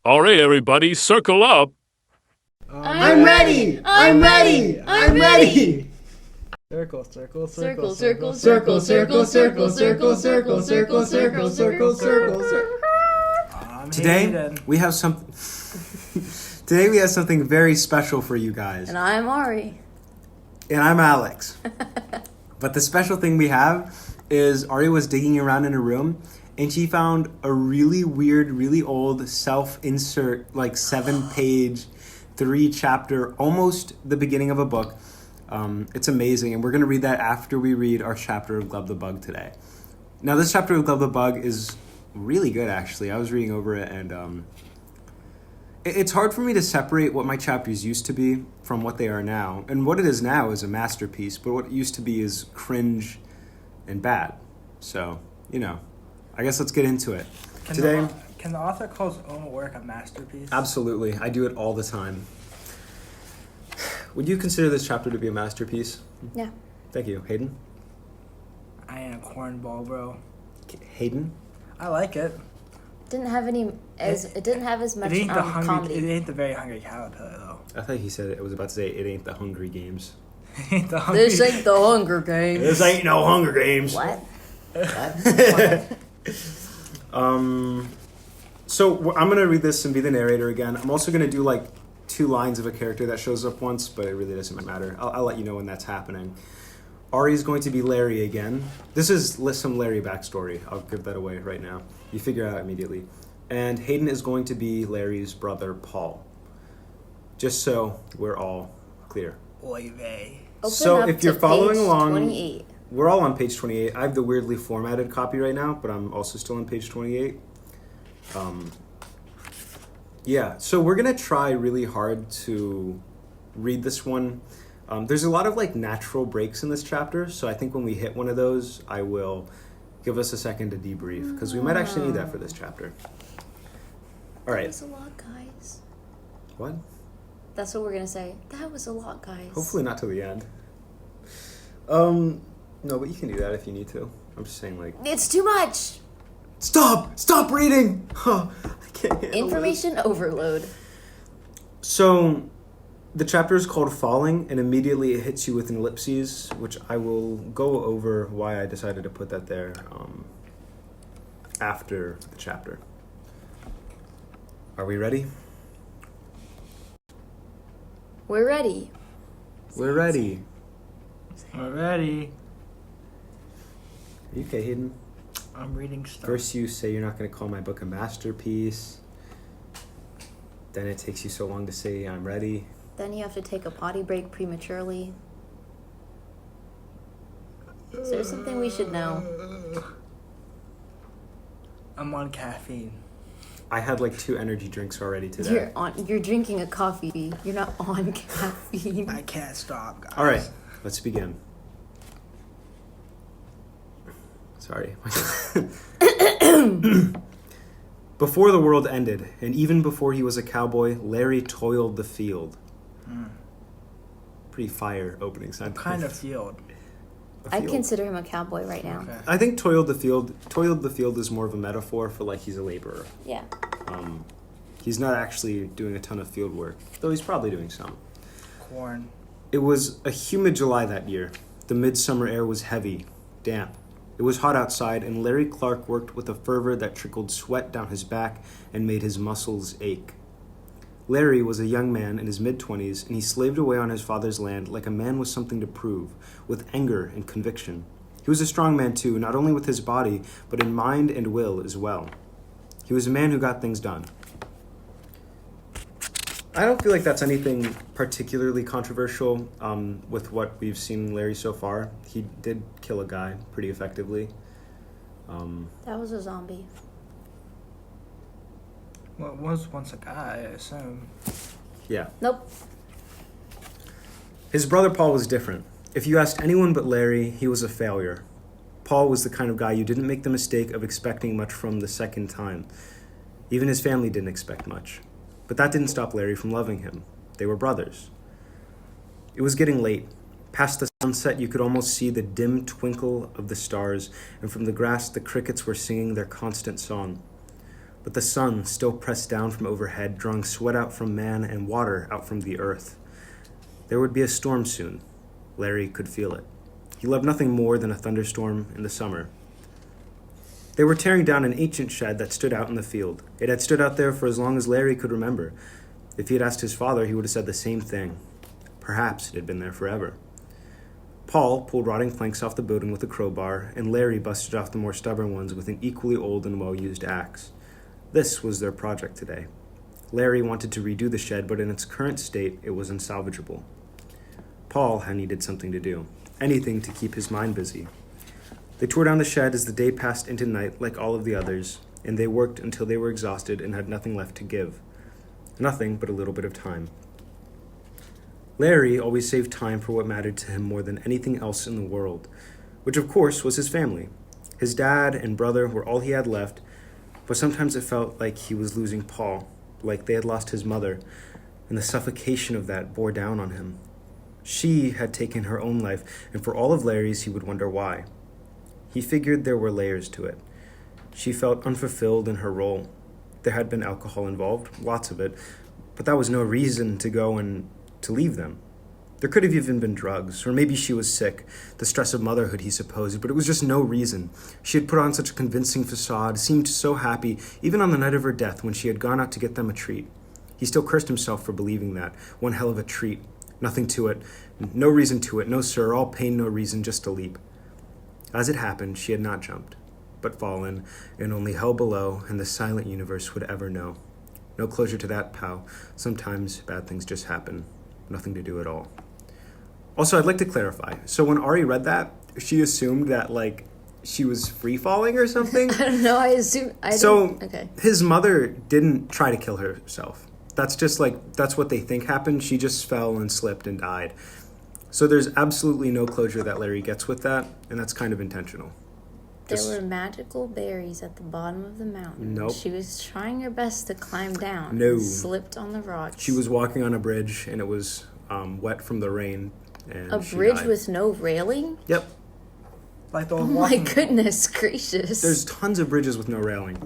All right, everybody, circle up. I'm ready! I'm ready! I'm ready! Circle, circle, Circle, circle, circle, circle, circle, circle, circle, circle, circle, circle, circle. Today we have something. Today we have something very special for you guys, And I'm Ari. and I'm Alex. But the special thing we have is Ari was digging around in a room, and she found a really weird, really old self-insert, like 7-page, 3-chapter, almost the beginning of a book. It's amazing, and we're going to read that after we read our chapter of Glub the Bug today. Now, this chapter of Glub the Bug is really good, actually. I was reading over it, and it's hard for me to separate what my chapters used to be from what they are now. And what it is now is a masterpiece, but what it used to be is cringe and bad. So, I guess let's get into it. Can the author call his own work a masterpiece? Absolutely. I do it all the time. Would you consider this chapter to be a masterpiece? Yeah. Thank you. Hayden? I ain't a cornball, bro. Hayden? I like it. It didn't have as much It ain't the comedy. It ain't the very hungry caterpillar though. I thought he said it. I was about to say it ain't the Hungry Games. It ain't the hungry. This ain't the Hunger Games. This ain't no Hunger Games. What? So I'm going to read this and be the narrator again. I'm also going to do like 2 lines of a character that shows up once, but it really doesn't matter. I'll let you know when that's happening. Ari is going to be Larry again. This is some Larry backstory. I'll give that away right now. You figure it out immediately. And Hayden is going to be Larry's brother, Paul. Just so we're all clear. Oy vey. So if you're following page along, 28. we're all on page 28. I have the weirdly formatted copy right now, but I'm also still on page 28. Yeah, so we're going to try really hard to read this one. There's a lot of like natural breaks in this chapter, so I think when we hit one of those, I will give us a second to debrief, because we might actually need that for this chapter. All right. That was a lot, guys. What? That's what we're going to say. That was a lot, guys. Hopefully not to the end. No, but you can do that if you need to. I'm just saying, like... It's too much. Stop reading! Huh, I can't handle Information overload. So, the chapter is called Falling, and immediately it hits you with an ellipses, which I will go over why I decided to put that there after the chapter. Are we ready? We're ready. We're ready. We're ready. Are you okay, Hayden? I'm reading stuff. First you say you're not going to call my book a masterpiece. Then it takes you so long to say I'm ready. Then you have to take a potty break prematurely. Is there something we should know? I'm on caffeine. I had like 2 energy drinks already today. You're drinking a coffee. You're not on caffeine. I can't stop, guys. All right, let's begin. Sorry. Before the world ended, and even before he was a cowboy, Larry toiled the field. Pretty fire opening sentence. What kind of field? A I field. consider him a cowboy right now. Okay. I think toiled the field is more of a metaphor for like he's a laborer. Yeah. He's not actually doing a ton of field work, though he's probably doing some. Corn. It was a humid July that year. The midsummer air was heavy, damp. It was hot outside, and Larry Clark worked with a fervor that trickled sweat down his back and made his muscles ache. Larry was a young man in his mid-20s, and he slaved away on his father's land like a man with something to prove, with anger and conviction. He was a strong man, too, not only with his body, but in mind and will as well. He was a man who got things done. I don't feel like that's anything particularly controversial with what we've seen Larry so far. He did kill a guy pretty effectively. That was a zombie. Well, it was once a guy, I assume. Yeah. Nope. His brother Paul was different. If you asked anyone but Larry, he was a failure. Paul was the kind of guy you didn't make the mistake of expecting much from the second time. Even his family didn't expect much. But that didn't stop Larry from loving him. They were brothers. It was getting late. Past the sunset, you could almost see the dim twinkle of the stars, and from the grass, the crickets were singing their constant song. but the sun still pressed down from overhead, drawing sweat out from man and water out from the earth. There would be a storm soon. Larry could feel it. He loved nothing more than a thunderstorm in the summer. They were tearing down an ancient shed that stood out in the field. It had stood out there for as long as Larry could remember. If he had asked his father, he would have said the same thing. Perhaps it had been there forever. Paul pulled rotting planks off the building with a crowbar, and Larry busted off the more stubborn ones with an equally old and well-used axe. This was their project today. Larry wanted to redo the shed, but in its current state, it was unsalvageable. Paul had needed something to do, anything to keep his mind busy. They tore down the shed as the day passed into night like all of the others, and they worked until they were exhausted and had nothing left to give. Nothing but a little bit of time. Larry always saved time for what mattered to him more than anything else in the world, which of course was his family. His dad and brother were all he had left, but sometimes it felt like he was losing Paul, like they had lost his mother, and the suffocation of that bore down on him. She had taken her own life, and for all of Larry's, he would wonder why. He figured there were layers to it. She felt unfulfilled in her role. There had been alcohol involved, lots of it, but that was no reason to go and to leave them. There could have even been drugs, or maybe she was sick, the stress of motherhood, he supposed, but it was just no reason. She had put on such a convincing facade, seemed so happy, even on the night of her death when she had gone out to get them a treat. He still cursed himself for believing that. One hell of a treat. Nothing to it. No reason to it. No, sir. All pain, no reason, just a leap. As it happened, she had not jumped, but fallen, and only hell below and the silent universe would ever know. No closure to that, pal. Sometimes bad things just happen. Nothing to do at all. Also, I'd like to clarify. So when Ari read that, she assumed that, like, she was free-falling or something? I don't know. I assume. Okay. His mother didn't try to kill herself. That's just, like, that's what they think happened. She just fell and slipped and died. So there's absolutely no closure that Larry gets with that, and that's kind of intentional. There were magical berries at the bottom of the mountain. Nope. She was trying her best to climb down. No. And slipped on the rocks. She was walking on a bridge, and it was wet from the rain, and A she bridge died. with no railing? Yep. Like the Oh old my walking. goodness gracious. There's tons of bridges with no railing.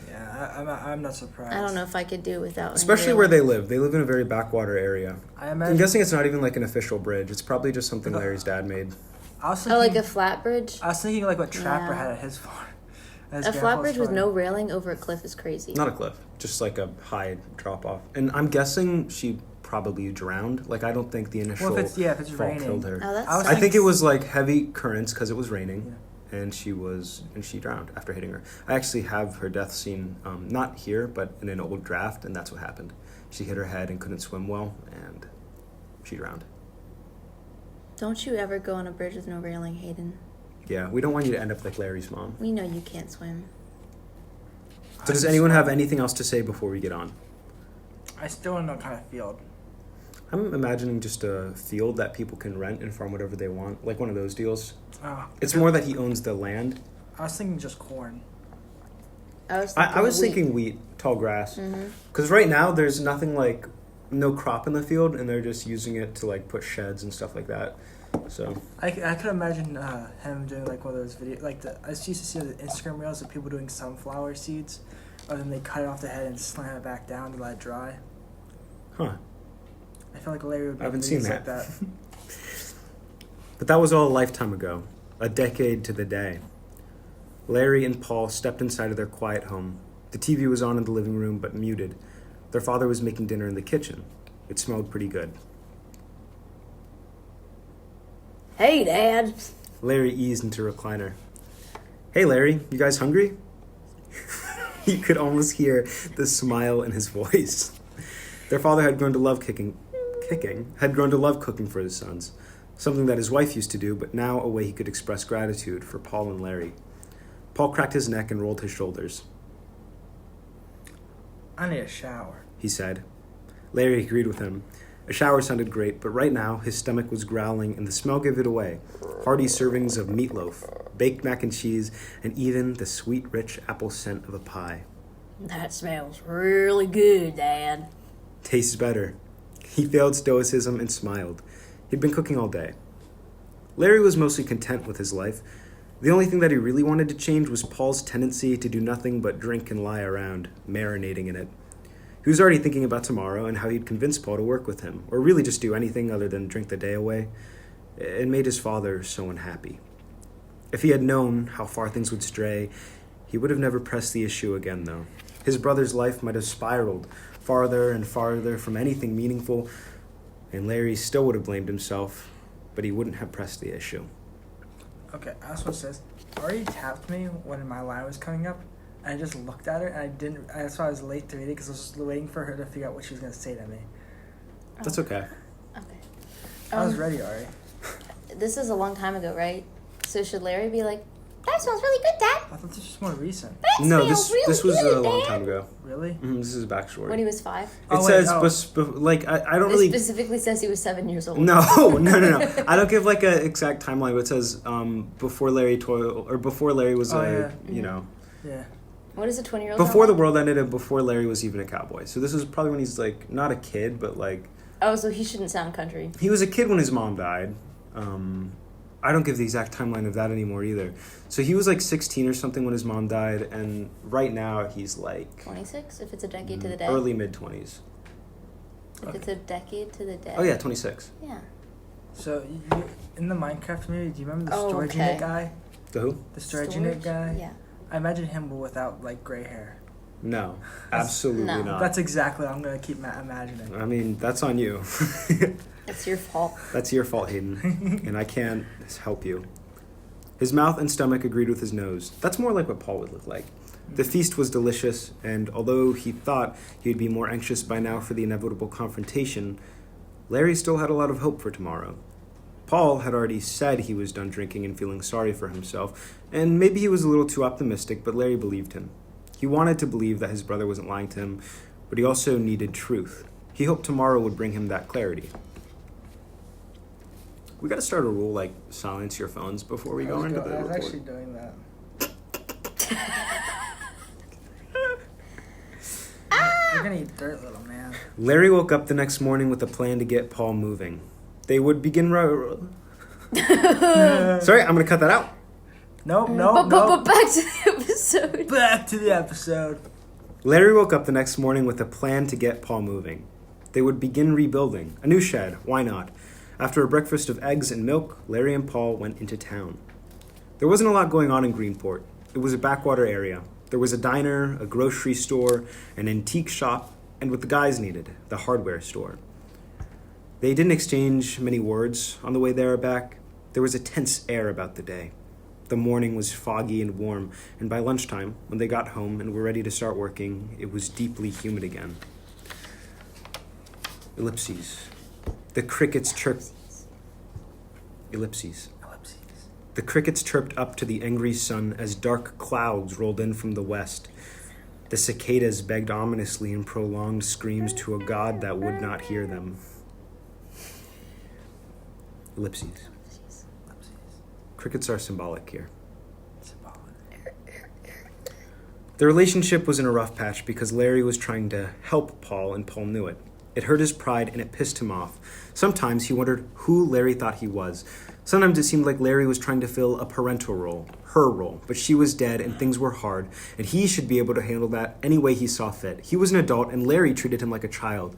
Yeah, I'm not surprised. I don't know if I could do it without any Especially where railing. they live. They live in a very backwater area. I I'm imagine. guessing it's not even like an official bridge. It's probably just something Larry's dad made. I was Oh, thinking, like a flat bridge? I was thinking like what Trapper Yeah. had at his farm. At his A flat grandpa's bridge with farm. no railing over a cliff is crazy. Not a cliff, just like a high drop off. And I'm guessing she probably drowned. Like, I don't think the initial Well, if it's fall raining. killed her. Oh, that's I was I think it thinking- was like heavy currents because it was raining, and she drowned after hitting her. I actually have her death scene, not here, but in an old draft, and that's what happened. She hit her head and couldn't swim well, and she drowned. Don't you ever go on a bridge with no railing, Hayden. Yeah, we don't want you to end up like Larry's mom. We know you can't swim. So does anyone have anything else to say before we get on? I still don't know what kind of field. I'm imagining just a field that people can rent and farm whatever they want, like one of those deals. It's more that he owns the land. I was thinking just corn. I was I was wheat. thinking wheat, tall grass. Mhm. Because right now there's nothing like, no crop in the field, and they're just using it to like put sheds and stuff like that. So I could imagine him doing like one of those videos, like I used to see the Instagram reels of people doing sunflower seeds, and then they cut it off the head and slam it back down to let it dry. Huh. I feel like Larry would I haven't make seen videos like that. that. But that was all a lifetime ago, a decade to the day. Larry and Paul stepped inside of their quiet home. The TV was on in the living room, but muted. Their father was making dinner in the kitchen. It smelled pretty good. Hey, Dad. Larry eased into a recliner. Hey, Larry, you guys hungry? You could almost hear the smile in his voice. Their father had grown to love had grown to love cooking for his sons, something that his wife used to do, but now a way he could express gratitude for Paul and Larry. Paul cracked his neck and rolled his shoulders. I need a shower. He said. Larry agreed with him. A shower sounded great, but right now his stomach was growling and the smell gave it away. Hearty servings of meatloaf, baked mac and cheese, and even the sweet, rich apple scent of a pie. That smells really good, Dad. Tastes better. He failed stoicism and smiled. He'd been cooking all day. Larry was mostly content with his life. The only thing that he really wanted to change was Paul's tendency to do nothing but drink and lie around, marinating in it. He was already thinking about tomorrow and how he'd convince Paul to work with him, or really just do anything other than drink the day away. It made his father so unhappy. If he had known how far things would stray, he would have never pressed the issue again, though. His brother's life might have spiraled farther and farther from anything meaningful, and Larry still would have blamed himself, but he wouldn't have pressed the issue. Okay, I also says, Ari tapped me when my line was coming up, and I just looked at her, and I didn't. That's why I was late to read it, because I was just waiting for her to figure out what she was gonna say to me. That's okay. Okay. I was ready, Ari. This is a long time ago, right? So should Larry be like, that smells really good, Dad? I thought this was more recent. That No, smells this really was good, a long Dad." time ago. Really? This is a backstory. When he was 5? It says, I don't It really... specifically says he was 7 years old. No. I don't give like an exact timeline, but it says before Larry was Yeah. What is a 20-year-old? before the world ended and before Larry was even a cowboy. So this was probably when he's like not a kid, but like Oh, so he shouldn't sound country. he was a kid when his mom died. I don't give the exact timeline of that anymore either. So he was like 16 or something when his mom died, and right now he's like 26, if it's a decade to the day. early mid-20s. If it's a decade to the day. Oh yeah, 26. Yeah. So, you, in the Minecraft movie, do you remember the Oh, storage okay. unit guy? The who? The storage unit guy? Yeah. I imagine him but without, like, gray hair. No, absolutely No. not. That's exactly what I'm going to keep imagining. I mean, that's on you. It's your fault. That's your fault, Hayden, and I can't help you. His mouth and stomach agreed with his nose. That's more like what Paul would look like. The feast was delicious, and although he thought he would be more anxious by now for the inevitable confrontation, Larry still had a lot of hope for tomorrow. Paul had already said he was done drinking and feeling sorry for himself, and maybe he was a little too optimistic, but Larry believed him. He wanted to believe that his brother wasn't lying to him, but he also needed truth. He hoped tomorrow would bring him that clarity. We gotta start a rule like silence your phones before we go into the I was report. actually doing that. You're going to eat dirt, little man. Larry woke up the next morning with a plan to get Paul moving. They would begin... Sorry, I'm gonna cut that out. Nope. But back to the episode. Back to the episode. Larry woke up the next morning with a plan to get Paul moving. They would begin rebuilding. A new shed, why not? After a breakfast of eggs and milk, Larry and Paul went into town. There wasn't a lot going on in Greenport. It was a backwater area. There was a diner, a grocery store, an antique shop, and what the guys needed, the hardware store. They didn't exchange many words on the way there or back. There was a tense air about the day. The morning was foggy and warm, and by lunchtime, when they got home and were ready to start working, it was deeply humid again. Ellipses. The crickets chirped. Ellipses. The crickets chirped up to the angry sun as dark clouds rolled in from the west. The cicadas begged ominously in prolonged screams to a god that would not hear them. Ellipses. Crickets are symbolic here. The relationship was in a rough patch because Larry was trying to help Paul, and Paul knew it. It hurt his pride and it pissed him off. Sometimes he wondered who Larry thought he was. Sometimes it seemed like Larry was trying to fill a parental role, her role, but she was dead and things were hard, and he should be able to handle that any way he saw fit. He was an adult and Larry treated him like a child.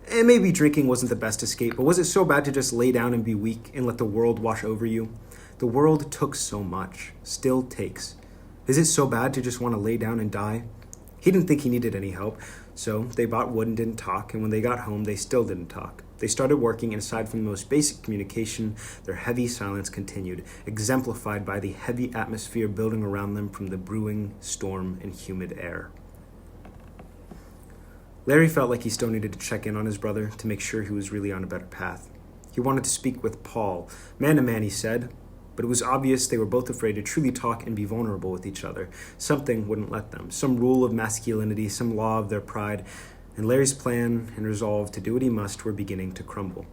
And maybe drinking wasn't the best escape, but was it so bad to just lay down and be weak and let the world wash over you? The world took so much, still takes. Is it so bad to just want to lay down and die? He didn't think he needed any help, so they bought wood and didn't talk, and when they got home, they still didn't talk. They started working, and aside from the most basic communication, their heavy silence continued, exemplified by the heavy atmosphere building around them from the brewing storm and humid air. Larry felt like he still needed to check in on his brother to make sure he was really on a better path. He wanted to speak with Paul, man to man, he said, but it was obvious they were both afraid to truly talk and be vulnerable with each other. Something wouldn't let them, some rule of masculinity, some law of their pride, and Larry's plan and resolve to do what he must were beginning to crumble.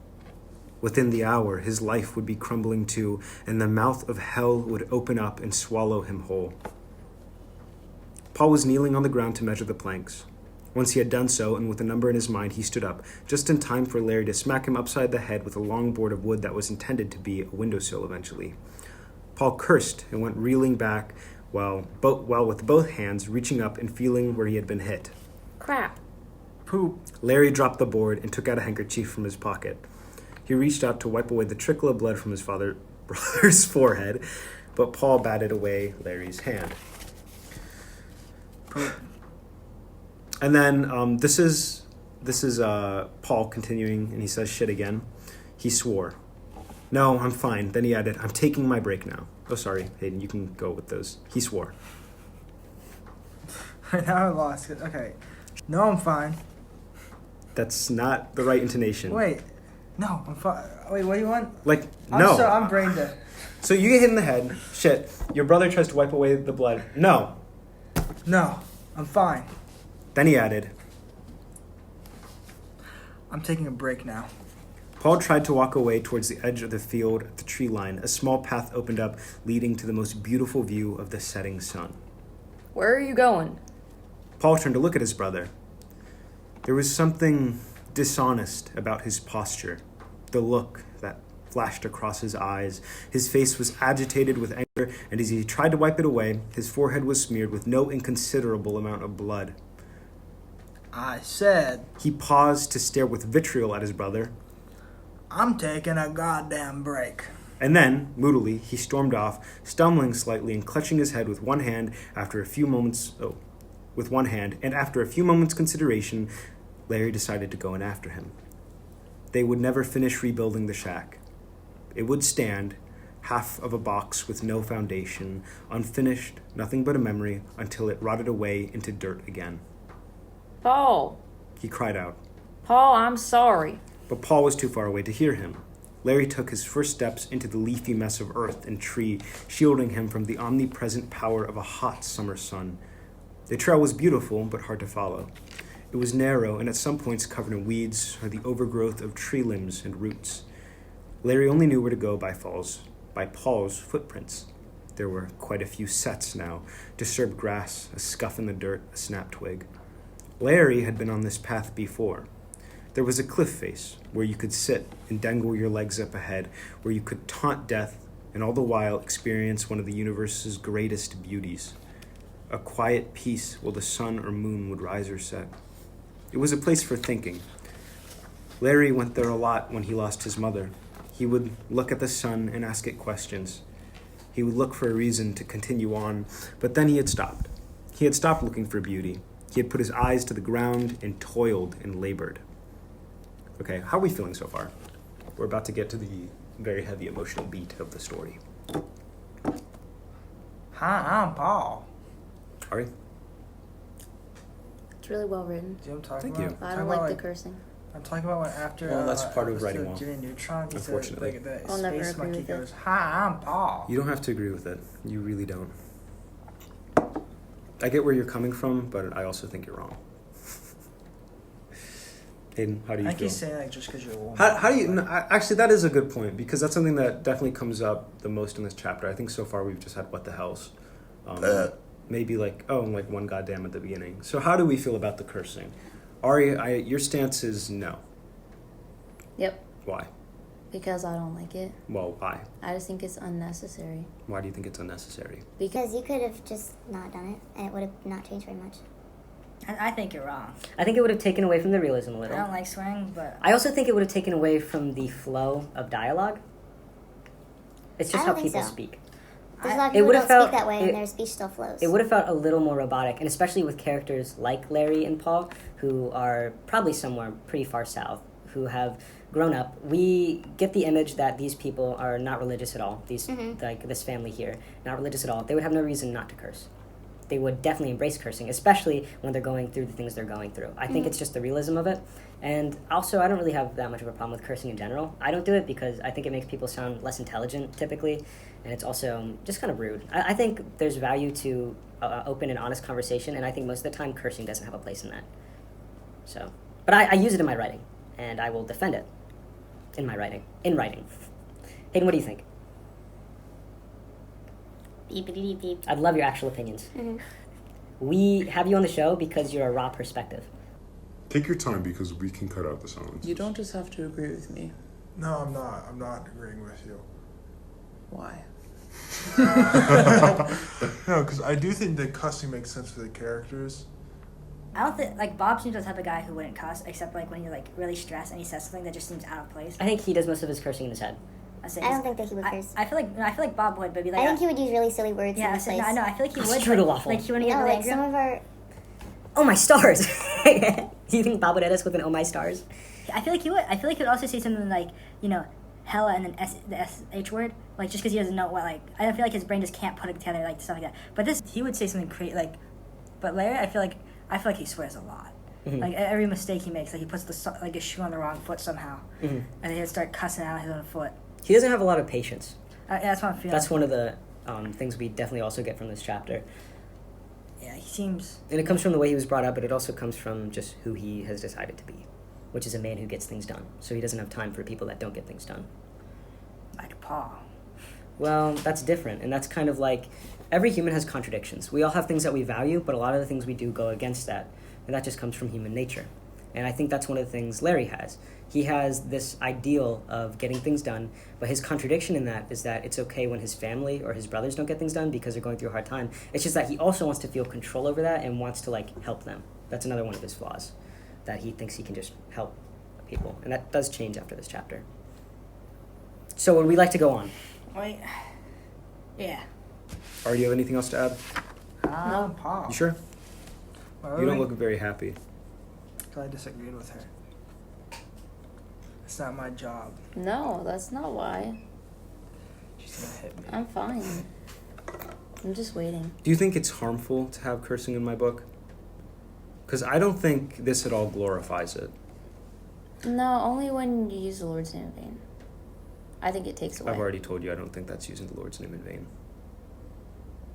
Within the hour, his life would be crumbling too, and the mouth of hell would open up and swallow him whole. Paul was kneeling on the ground to measure the planks. Once he had done so, and with a number in his mind, he stood up, just in time for Larry to smack him upside the head with a long board of wood that was intended to be a windowsill eventually. Paul cursed and went reeling back while with both hands reaching up and feeling where he had been hit. Crap. Poop. Larry dropped the board and took out a handkerchief from his pocket. He reached out to wipe away the trickle of blood from his brother's forehead, but Paul batted away Larry's hand. Poop. And then this is Paul continuing, and he says shit again. He swore. No, I'm fine. Then he added, I'm taking my break now. Oh, sorry, Hayden, you can go with those. He swore. Now I lost it. Okay. No, I'm fine. That's not the right intonation. Wait. No, I'm fine. Wait, what do you want? Like, no. I'm brain dead. So you get hit in the head. Shit. Your brother tries to wipe away the blood. No. No, I'm fine. Then he added, I'm taking a break now. Paul tried to walk away towards the edge of the field at the tree line. A small path opened up, leading to the most beautiful view of the setting sun. Where are you going? Paul turned to look at his brother. There was something dishonest about his posture, the look that flashed across his eyes. His face was agitated with anger, and as he tried to wipe it away, his forehead was smeared with no inconsiderable amount of blood. I said, He paused to stare with vitriol at his brother, I'm taking a goddamn break. and then, moodily, he stormed off, stumbling slightly and clutching his head with one hand after a few moments consideration, Larry decided to go in after him. They would never finish rebuilding the shack. It would stand, half of a box with no foundation, unfinished, nothing but a memory, until it rotted away into dirt again. Paul. He cried out, Paul, I'm sorry. but Paul was too far away to hear him. Larry took his first steps into the leafy mess of earth and tree, shielding him from the omnipresent power of a hot summer sun. The trail was beautiful, but hard to follow. It was narrow and at some points covered in weeds or the overgrowth of tree limbs and roots. Larry only knew where to go by Paul's footprints. There were quite a few sets now, disturbed grass, a scuff in the dirt, a snapped twig. Larry had been on this path before. There was a cliff face where you could sit and dangle your legs up ahead, where you could taunt death and all the while experience one of the universe's greatest beauties. A quiet peace while the sun or moon would rise or set. It was a place for thinking. Larry went there a lot when he lost his mother. He would look at the sun and ask it questions. He would look for a reason to continue on, but then he had stopped. He had stopped looking for beauty. He had put his eyes to the ground and toiled and labored. Okay, how are we feeling so far? We're about to get to the very heavy emotional beat of the story. Hi, I'm Paul. Ari? It's really well written. Do you know what I'm talking Thank about? you. I I'm don't talking like about, the cursing. I'm talking about when after. Well, that's part of it was writing the well. Jimmy Neutron. He Unfortunately. said, like, the I'll never space agree monkey with it. goes, "Hi, I'm Paul." You don't have to agree with it. You really don't. I get where you're coming from, but I also think you're wrong. Hayden, how do you I think feel? he's saying like just because you're a woman. How do you... No, actually, that is a good point, because that's something that definitely comes up the most in this chapter. I think so far we've just had what the hells. Maybe like one goddamn at the beginning. So how do we feel about the cursing? Ari, your stance is no. Yep. Why? Because I don't like it. Well, why? I just think it's unnecessary. Why do you think it's unnecessary? Because you could have just not done it, and it would have not changed very much. I think you're wrong. I think it would have taken away from the realism a I little. don't like swearing, but I also think it would have taken away from the flow of dialogue. It's just I how don't think people so. speak. There's a lot of It people who would don't have felt- speak that way, it- and their speech still flows. It would have felt a little more robotic, and especially with characters like Larry and Paul, who are probably somewhere pretty far south, who have grown up. We get the image that these people are not religious at all. These like this family here, not religious at all. They would have no reason not to curse. They would definitely embrace cursing, especially when they're going through the things they're going through. I think it's just the realism of it. And also, I don't really have that much of a problem with cursing in general. I don't do it because I think it makes people sound less intelligent, typically. And it's also just kind of rude. I think there's value to open and honest conversation, and I think most of the time cursing doesn't have a place in that. So, but I use it in my writing, and I will defend it in my writing. In writing. Hayden, what do you think? Beep, beep, beep, beep. I'd love your actual opinions. We have you on the show because you're a raw perspective. Take your time because we can cut out the silence. You don't just have to agree with me. No, I'm not. I'm not agreeing with you. Why? No, because I do think that cussing makes sense for the characters. I don't think like Bob seems the type of guy who wouldn't cuss, except like when you're like really stressed and he says something that just seems out of place. I think he does most of his cursing in his head. I don't think that he would curse. I feel like Bob would, but be like. I think he would use really silly words Yeah, in his place. I know. I feel like he would. Strudel waffle. Like he wouldn't get No, really like angry. some of our... Oh my stars! Do you think Bob would hit us with an oh my stars? I feel like he would. I feel like he would also say something like, you know, hella and then the SH word, like just because he doesn't know what, like, I don't feel like his brain just can't put it together, like stuff like that. But this, he would say something crazy, like, but Larry, I feel like he swears a lot. Mm-hmm. Like every mistake he makes, like he puts like a shoe on the wrong foot somehow, Mm-hmm. and then he'd start cussing out his own foot. He doesn't have a lot of patience. That's what I'm feeling. That's one of the things we definitely also get from this chapter. Yeah, he seems. And it comes from the way he was brought up, but it also comes from just who he has decided to be, which is a man who gets things done. So he doesn't have time for people that don't get things done. Like Paul. Well, that's different, and that's kind of like every human has contradictions. We all have things that we value, but a lot of the things we do go against that, and that just comes from human nature. And I think that's one of the things Larry has. He has this ideal of getting things done, but his contradiction in that is that it's okay when his family or his brothers don't get things done because they're going through a hard time. It's just that he also wants to feel control over that and wants to like help them. That's another one of his flaws, that he thinks he can just help people, and that does change after this chapter. So would we like to go on? Wait. Yeah. Or do you have anything else to add? No. Paul. You sure? Why You don't would look very happy. I disagreed with her. It's not my job. No, that's not why. She's gonna hit me. I'm fine. I'm just waiting. Do you think it's harmful to have cursing in my book? Because I don't think this at all glorifies it. No, only when you use the Lord's name in vain. I think it takes away. I've already told you I don't think that's using the Lord's name in vain.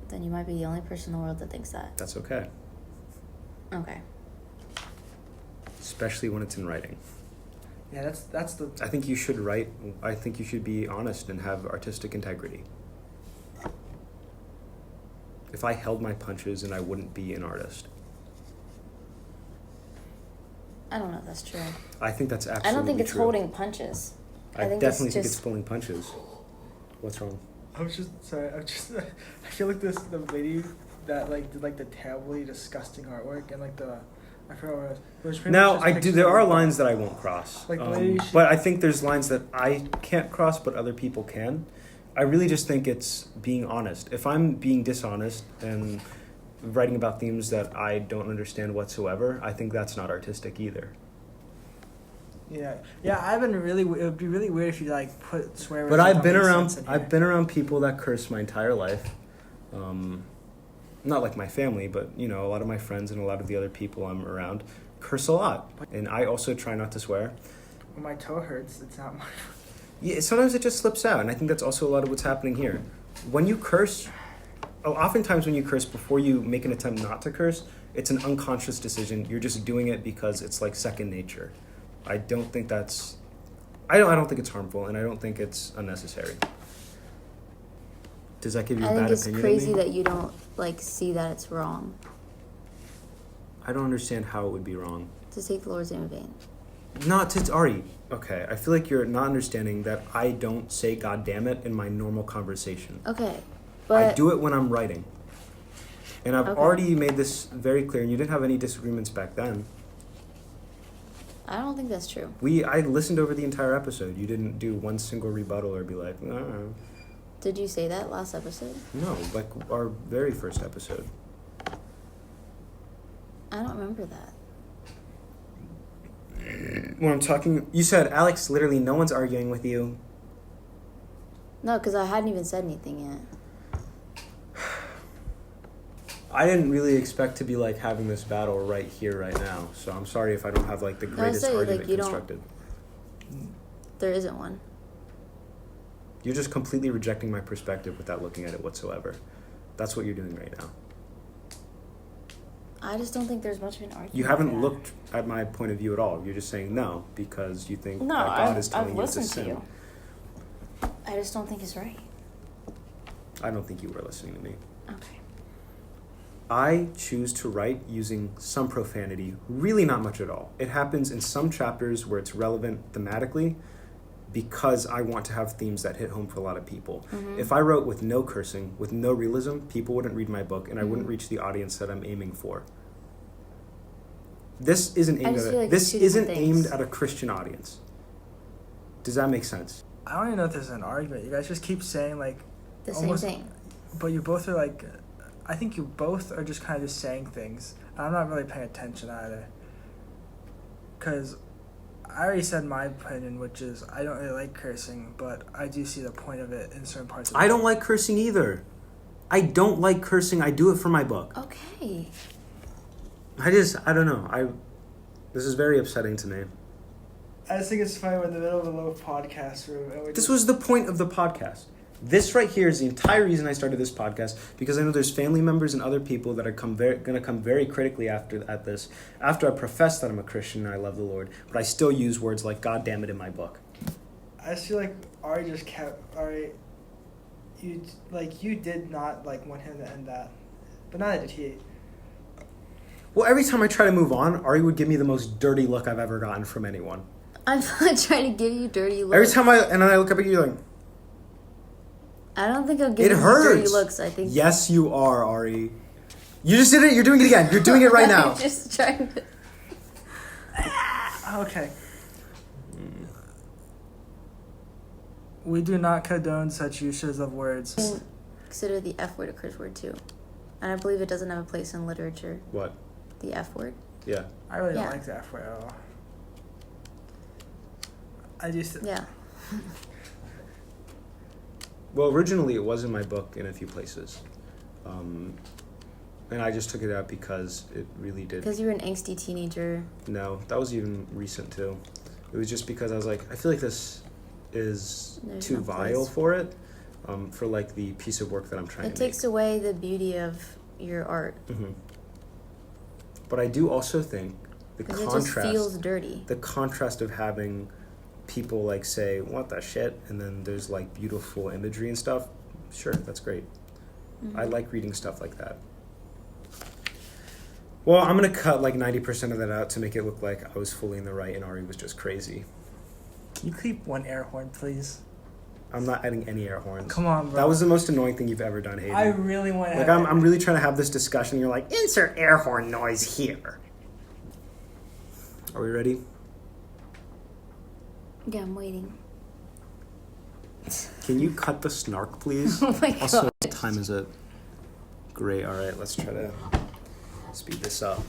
Then you might be the only person in the world that thinks that. That's okay. Okay. Especially when it's in writing. Yeah, that's the. I think you should write. I think you should be honest and have artistic integrity. If I held my punches, and I wouldn't be an artist. I don't know if that's true. I think that's absolutely I don't think it's true. holding punches. I think definitely it's think just- it's pulling punches. What's wrong? I was just sorry. I feel like the lady that like did like the terribly disgusting artwork and like I forgot what it was. It was pretty Now much just I do. pictures There of, are like, lines that I won't cross. Like the lady she- but I think there's lines that I can't cross, but other people can. I really just think it's being honest. If I'm being dishonest and writing about themes that I don't understand whatsoever, I think that's not artistic either. Yeah. I've been really. It would be really weird if you like put swear words. But that I've don't been make around. sense in here. I've been around people that curse my entire life. Not like my family, but you know, a lot of my friends and a lot of the other people I'm around curse a lot, and I also try not to swear. When my toe hurts, it's not my. Yeah, sometimes it just slips out, and I think that's also a lot of what's happening here. When you curse, oftentimes when you curse before you make an attempt not to curse, it's an unconscious decision. You're just doing it because it's like second nature. I don't think that's. I don't think it's harmful, and I don't think it's unnecessary. Does that give you a I bad think it's opinion crazy of me? that you don't like see that it's wrong I don't understand how it would be wrong. to take the Lord's name in vain. Not to Ari. Okay, I feel like you're not understanding that I don't say "God damn it" in my normal conversation. Okay, but I do it when I'm writing, and I've Okay. already made this very clear. And you didn't have any disagreements back then. I don't think that's true. I listened over the entire episode. You didn't do one single rebuttal or be like, Did you say that last episode? no, like our very first episode. I don't remember that. When I'm talking, you said, Alex, literally no one's arguing with you. No, because I hadn't even said anything yet. I didn't really expect to be like having this battle right here, right now. So I'm sorry if I don't have like the greatest say, like, argument you don't- constructed. There isn't one. You're just completely rejecting my perspective without looking at it whatsoever. That's what you're doing right now. I just don't think there's much of an argument. You haven't looked at my point of view at all. You're just saying no because you think No, that God is I've telling you it's a listened to sin. you. I just don't think it's right. I don't think you were listening to me. Okay. I choose to write using some profanity, really not much at all. It happens in some chapters where it's relevant thematically, because I want to have themes that hit home for a lot of people. If I wrote with no cursing, with no realism, people wouldn't read my book, and I wouldn't reach the audience that I'm aiming for. This isn't aimed at a Christian audience. Does that make sense? I don't even know if there's an argument. You guys just keep saying like The almost, same thing. but you both are like, I think you both are just kind of just saying things. I'm not really paying attention either. Because I already said my opinion, which is I don't really like cursing, but I do see the point of it in certain parts of it. I don't like cursing either. I don't like cursing. I do it for my book. Okay. I don't know. This is very upsetting to me. I just think it's funny we're in the middle of a little podcast room. And This was the point of the podcast. This right here is the entire reason I started this podcast, because I know there's family members and other people that are going to come very critically after I profess that I'm a Christian and I love the Lord, but I still use words like "God damn it" in my book. I just feel like Ari just kept you did not like want him to end that, but neither did he. Well, every time I try to move on, Ari would give me the most dirty look I've ever gotten from anyone. I'm not trying to give you dirty looks. Every time I look up at you, like, I don't think I'm giving it you hurts. dirty looks. I think. Yes, you are, Ari. You just did it. You're doing it again. You're doing it right now. I'm just trying to. Okay. We do not condone such uses of words. Consider the F word a curse word too, and I believe it doesn't have a place in literature. What? The F word. Yeah. I really don't Yeah. like that word at all. I just Yeah. Well, originally it was in my book in a few places. And I just took it out because it really did. Because you were an angsty teenager. No, that was even recent too. It was just because I was like, I feel like this is There's too no vile place. for it, for like the piece of work that I'm trying It to takes away the beauty of your art. make. But I do also think the Because it just contrast, feels dirty. the contrast of having people like say, "What the shit," and then there's like beautiful imagery and stuff. Sure, that's great. I like reading stuff like that. Well, I'm gonna cut like 90% of that out to make it look like I was fully in the right and Ari was just crazy. Can you keep one air horn, please? I'm not adding any air horns. Come on, bro. That was the most annoying thing you've ever done, Hayden. I really want to. Like I'm really trying to have this discussion. You're like, insert air horn noise here. Are we ready? Yeah, I'm waiting. Can you cut the snark, please? Oh my Also, god. what time is it? Great. All right, let's try to speed this up.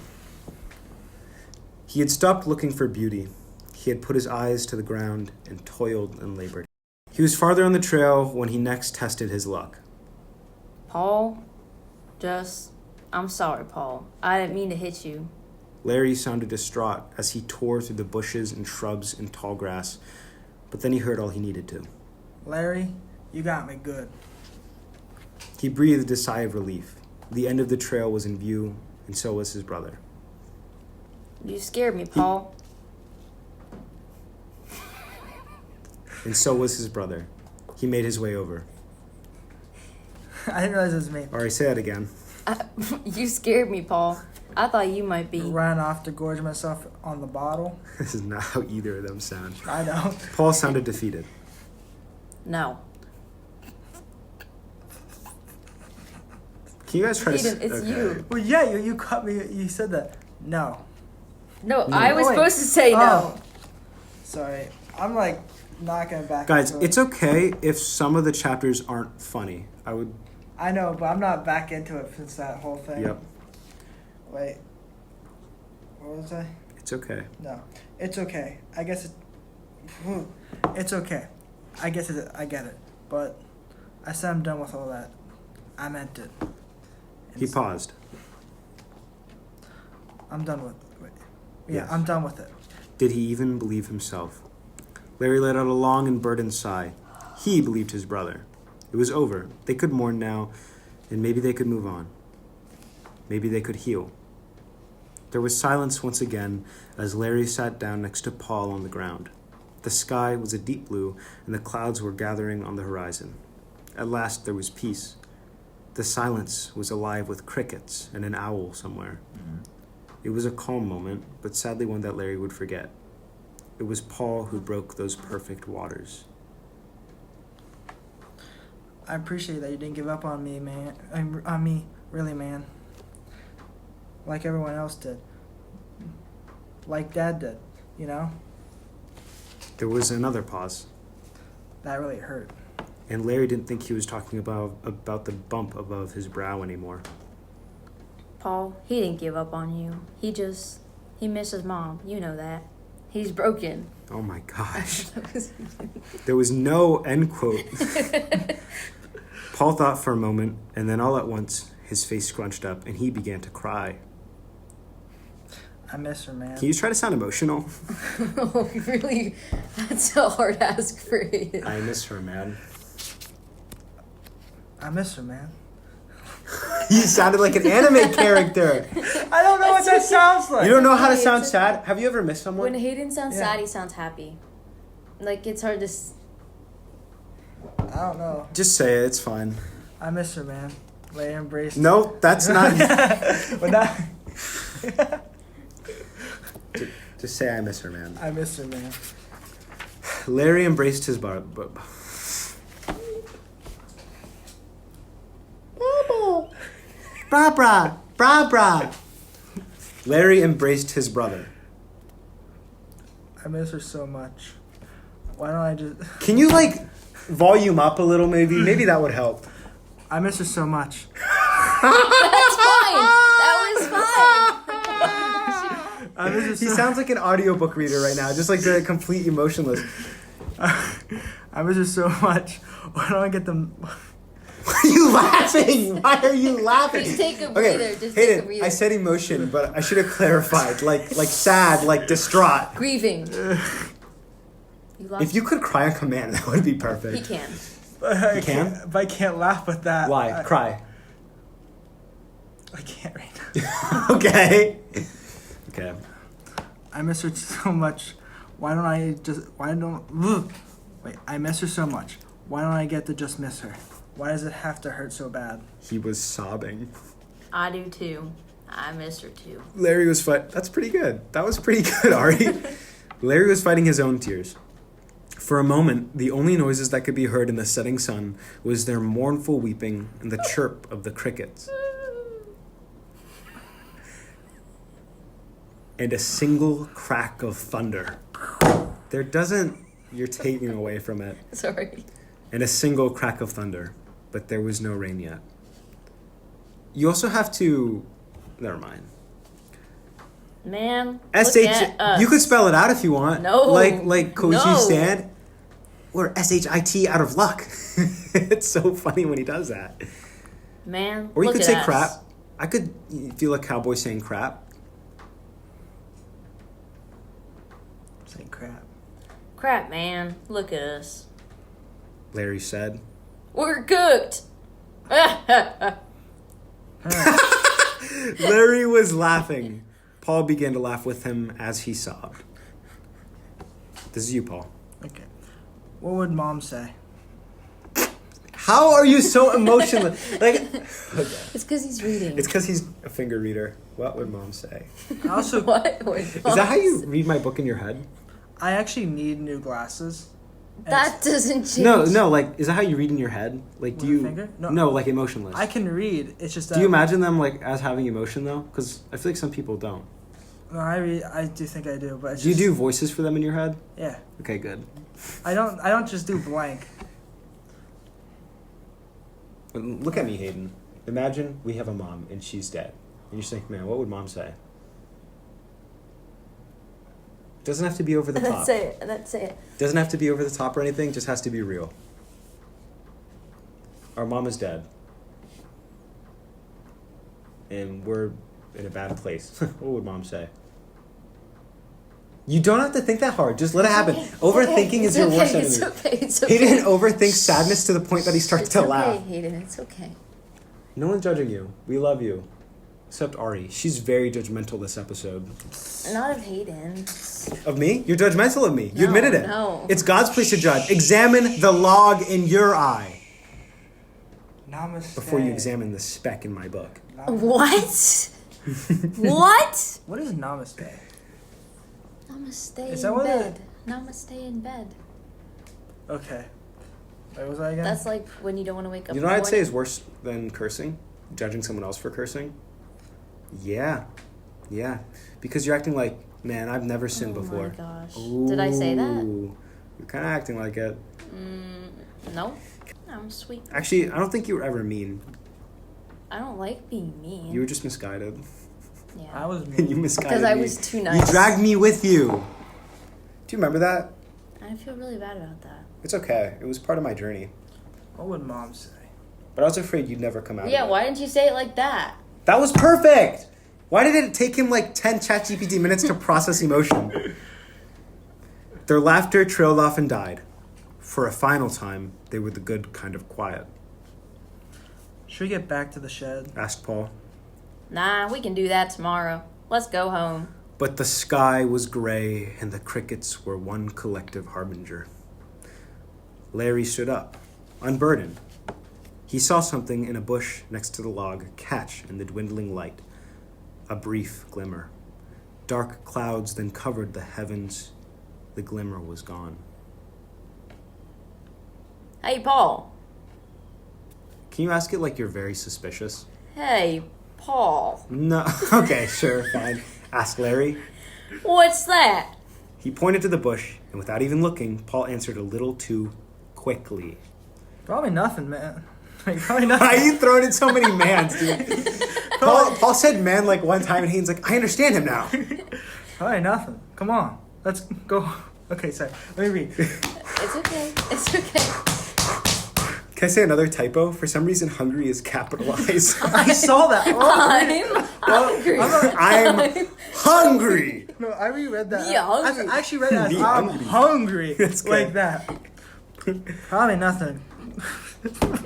He had stopped looking for beauty. He had put his eyes to the ground and toiled and labored. He was farther on the trail when he next tested his luck. Paul, I'm sorry, Paul. I didn't mean to hit you. Larry sounded distraught as he tore through the bushes and shrubs and tall grass, but then he heard all he needed to. Larry, you got me good. He breathed a sigh of relief. The end of the trail was in view, and so was his brother. You scared me, Paul. And so was his brother. He made his way over. I didn't realize it was me. All right, say that again. You scared me, Paul. I thought you might be. Ran off to gorge myself on the bottle. This is not how either of them sound. I know. Paul sounded defeated. No. Can you guys try Hayden, to... it's you. Well, yeah, you cut me. You said that. No. No, I was Oh, wait. supposed to say no. Oh. Sorry. I'm like not gonna back Guys, into it. it's okay if some of the chapters aren't funny. I know, but I'm not back into it since that whole thing. Yep, Wait. What was I? it's okay. No. It's okay. I guess it's okay. I guess I get it. But I said I'm done with all that. I meant it. He paused. I'm done with it. Yeah, Yes. I'm done with it. Did he even believe himself? Larry let out a long and burdened sigh. He believed his brother. It was over. They could mourn now, and maybe they could move on. Maybe they could heal. There was silence once again as Larry sat down next to Paul on the ground. The sky was a deep blue, and the clouds were gathering on the horizon. At last there was peace. The silence was alive with crickets and an owl somewhere. It was a calm moment, but sadly one that Larry would forget. it was Paul who broke those perfect waters. I appreciate that you didn't give up on me, man. On me, really, man. Like everyone else did. Like Dad did, you know? There was another pause, That really hurt. and Larry didn't think he was talking about the bump above his brow anymore. Paul, he didn't give up on you. He misses Mom. You know that. He's broken. Oh my gosh. There was no end quote. Paul thought for a moment, and then all at once, his face scrunched up, and he began to cry. I miss her, man. Can you try to sound emotional? Oh, really? That's a hard ask for Hayden. I miss her, man. I miss her, man. You sounded like an anime character. I don't know what that sounds like. You don't know how to sound sad? Have you ever missed someone? When Hayden sounds sad, he sounds happy. Like, it's hard to... I don't know. Just say it, it's fine. I miss her, man. Lay embrace. No, that's not... But not. Just say I miss her, man. I miss her, man. Larry embraced his brother. Barbara. Larry embraced his brother. I miss her so much. Why don't I just... Can you, like, volume up a little, maybe? Maybe that would help. I miss her so much. That's fine. That was fine. I miss her so... He sounds like an audiobook reader right now, just like the complete emotionless. I miss her so much. Why don't I get them... Why are you laughing? Why are you laughing? Just take a breather. Just Hayden, take a breather. I said emotion, but I should have clarified. Like sad, like distraught. Grieving. If you could cry on command, that would be perfect. He can. I can't, but I can't laugh at that. Why? Cry. I can't right now. Okay. I miss her so much. Why don't I just... Wait, I miss her so much. Why don't I get to just miss her? Why does it have to hurt so bad? He was sobbing. I do too. I miss her too. Larry was That's pretty good. That was pretty good, Ari. Larry was fighting his own tears. For a moment, the only noises that could be heard in the setting sun was their mournful weeping and the chirp of the crickets. And a single crack of thunder. You're taking away from it. Sorry. And a single crack of thunder. But there was no rain yet. You also have to... Never mind. Man, SH... look at us. You could spell it out if you want. No. Like Koji No. Stan. Or SHIT out of luck. It's so funny when he does that. Man, Or you look could at say us. crap. I could feel a cowboy saying crap. Say crap. Crap, man. Look at us. Larry said. We're cooked. Larry was laughing. Paul began to laugh with him as he sobbed. This is you, Paul. Okay. What would Mom say? How are you so emotional? It's because he's reading. It's because he's a finger reader. What would Mom say? I also... What? Is that how you read my book in your head? I actually need new glasses. And That doesn't change. No, like, is that how you read in your head? Like, do With a you... finger? No, like emotionless. I can read. It's just that... Do you imagine them, like, as having emotion, though? Because I feel like some people don't. No, I do think I do, but it's Do you just... do voices for them in your head? Yeah. Okay, good. I don't just do blank. Look at me, Hayden. Imagine we have a mom and she's dead. And you're saying, man, what would Mom say? Doesn't have to be over the top. Let's say it. Doesn't have to be over the top or anything, just has to be real. Our mom is dead. And we're in a bad place. What would Mom say? You don't have to think that hard. Just let it happen. Overthinking is your worst enemy. It's okay. Hayden overthinks sadness to the point that he starts to laugh. Hayden. It's okay. No one's judging you. We love you. Except Ari. She's very judgmental this episode. Not of Hayden. Of me? You're judgmental of me. You admitted it. No. It's God's place to judge. Examine the log in your eye Namaste. before you examine the speck in my book. What? What? What is namaste? I'm gonna stay Is that in what bed. Namaste in bed. Okay. Where was I again? That's like when you don't want to wake up. You know in what the I'd say morning. is worse than cursing? Judging someone else for cursing? Yeah. Yeah. Because you're acting like, man, I've never sinned before. Oh my gosh. Did I say that? Ooh. You're kind of acting like it. No. I'm sweet. Actually, I don't think you were ever mean. I don't like being mean. You were just misguided. I Yeah. was You mean. misguided Because I me. was too nice. You dragged me with you. Do you remember that? I feel really bad about that. It's okay. It was part of my journey. What would Mom say? But I was afraid you'd never come out Yeah, of it. why didn't you say it like that? That was perfect! Why did it take him like 10 ChatGPT minutes to process emotion? Their laughter trailed off and died. For a final time, they were the good kind of quiet, Should we get back to the shed? asked Paul. Nah, we can do that tomorrow. Let's go home. But the sky was gray and the crickets were one collective harbinger. Larry stood up, unburdened. He saw something in a bush next to the log catch in the dwindling light. A brief glimmer. Dark clouds then covered the heavens. The glimmer was gone. Hey, Paul. Can you ask it like you're very suspicious? Hey, Paul. No. Okay, sure, fine. Ask Larry. What's that? He pointed to the bush, and without even looking, Paul answered a little too quickly. Probably nothing, man. Probably Why are nothing. you throwing in so many mans, dude? Paul said man like one time, and Hayden's like, I understand him now. Probably nothing. Come on. Let's go. Okay, sorry. Let me read. It's okay. It's okay. Can I say another typo? For some reason, hungry is capitalized. I saw that. Oh, I'm hungry. I'm hungry. no, I reread that. Be hungry. I actually read it as Be I'm hungry. hungry. That's good. Like that. Probably nothing.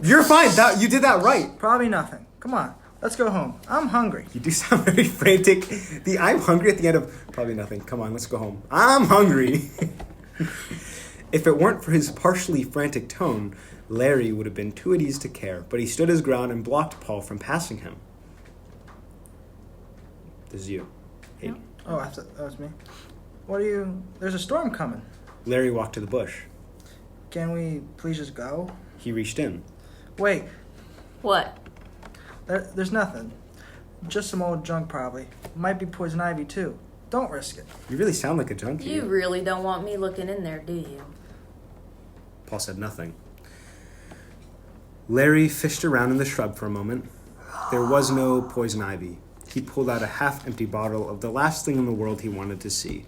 You're fine. You did that right. Probably nothing. Come on. Let's go home. I'm hungry. You do sound very frantic. The I'm hungry at the end of probably nothing. Come on, let's go home. I'm hungry. If it weren't for his partially frantic tone, Larry would have been too at ease to care, but he stood his ground and blocked Paul from passing him. This is you. Hayden. Oh, I thought that was me. What are you... There's a storm coming. Larry walked to the bush. Can we please just go? He reached in. Wait. What? There's nothing. Just some old junk, probably. Might be poison ivy, too. Don't risk it. You really sound like a junkie. You really don't want me looking in there, do you? Paul said nothing. Larry fished around in the shrub for a moment. There was no poison ivy. He pulled out a half-empty bottle of the last thing in the world he wanted to see.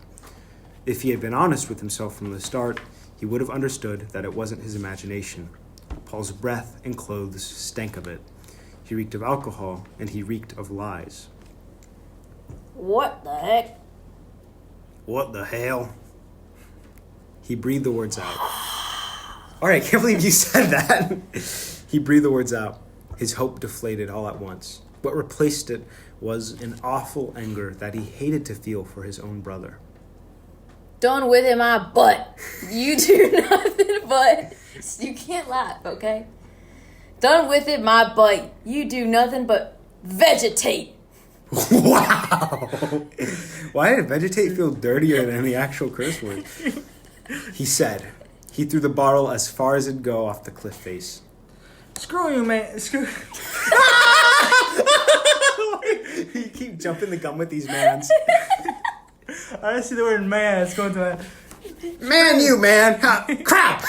If he had been honest with himself from the start, he would have understood that it wasn't his imagination. Paul's breath and clothes stank of it. He reeked of alcohol, and he reeked of lies. What the heck? What the hell? He breathed the words out. All right, I can't believe you said that. He breathed the words out. His hope deflated all at once. What replaced it was an awful anger that he hated to feel for his own brother. Done with in my butt. You do nothing but... You can't laugh, okay? Done with it, my butt. You do nothing but vegetate. Wow! Why did vegetate feel dirtier than the actual curse word? He said. He threw the bottle as far as it'd go off the cliff face. Screw you, man. Screw... You keep jumping the gun with these mans. I just see the word man. It's going to my... Man, you man! Ha, crap!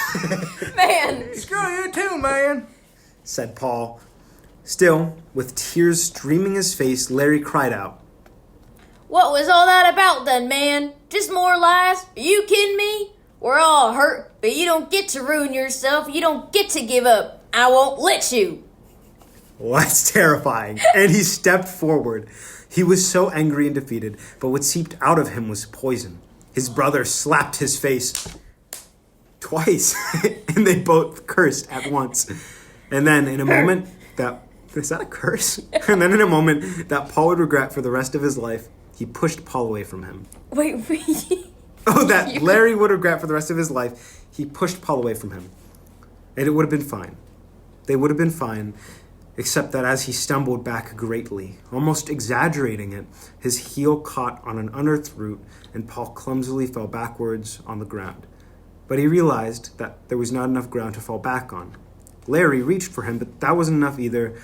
Man. Screw you too, man. Said Paul. Still, with tears streaming his face, Larry cried out. What was all that about then, man? Just more lies? Are you kidding me? We're all hurt, but you don't get to ruin yourself. You don't get to give up. I won't let you. Well, that's terrifying. And he stepped forward. He was so angry and defeated, but what seeped out of him was poison. His brother slapped his face twice, and they both cursed at once. And then in a moment that... Is that a curse? And then in a moment that Paul would regret for the rest of his life, he pushed Paul away from him. Wait. Oh, that Larry would regret for the rest of his life, he pushed Paul away from him. And it would have been fine. They would have been fine. except that as he stumbled back greatly, almost exaggerating it, his heel caught on an unearthed root and Paul clumsily fell backwards on the ground. But he realized that there was not enough ground to fall back on. Larry reached for him, but that wasn't enough either,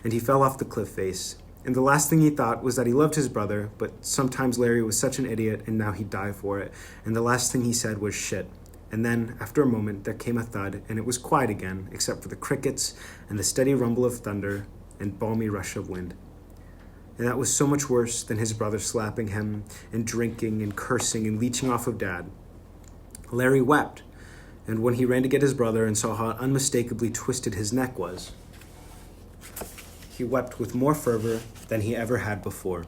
and he fell off the cliff face. And the last thing he thought was that he loved his brother, but sometimes Larry was such an idiot and now he'd die for it. And the last thing he said was shit. And then, after a moment, there came a thud, and it was quiet again, except for the crickets and the steady rumble of thunder and balmy rush of wind. And that was so much worse than his brother slapping him and drinking and cursing and leeching off of Dad. Larry wept, and when he ran to get his brother and saw how unmistakably twisted his neck was, he wept with more fervor than he ever had before,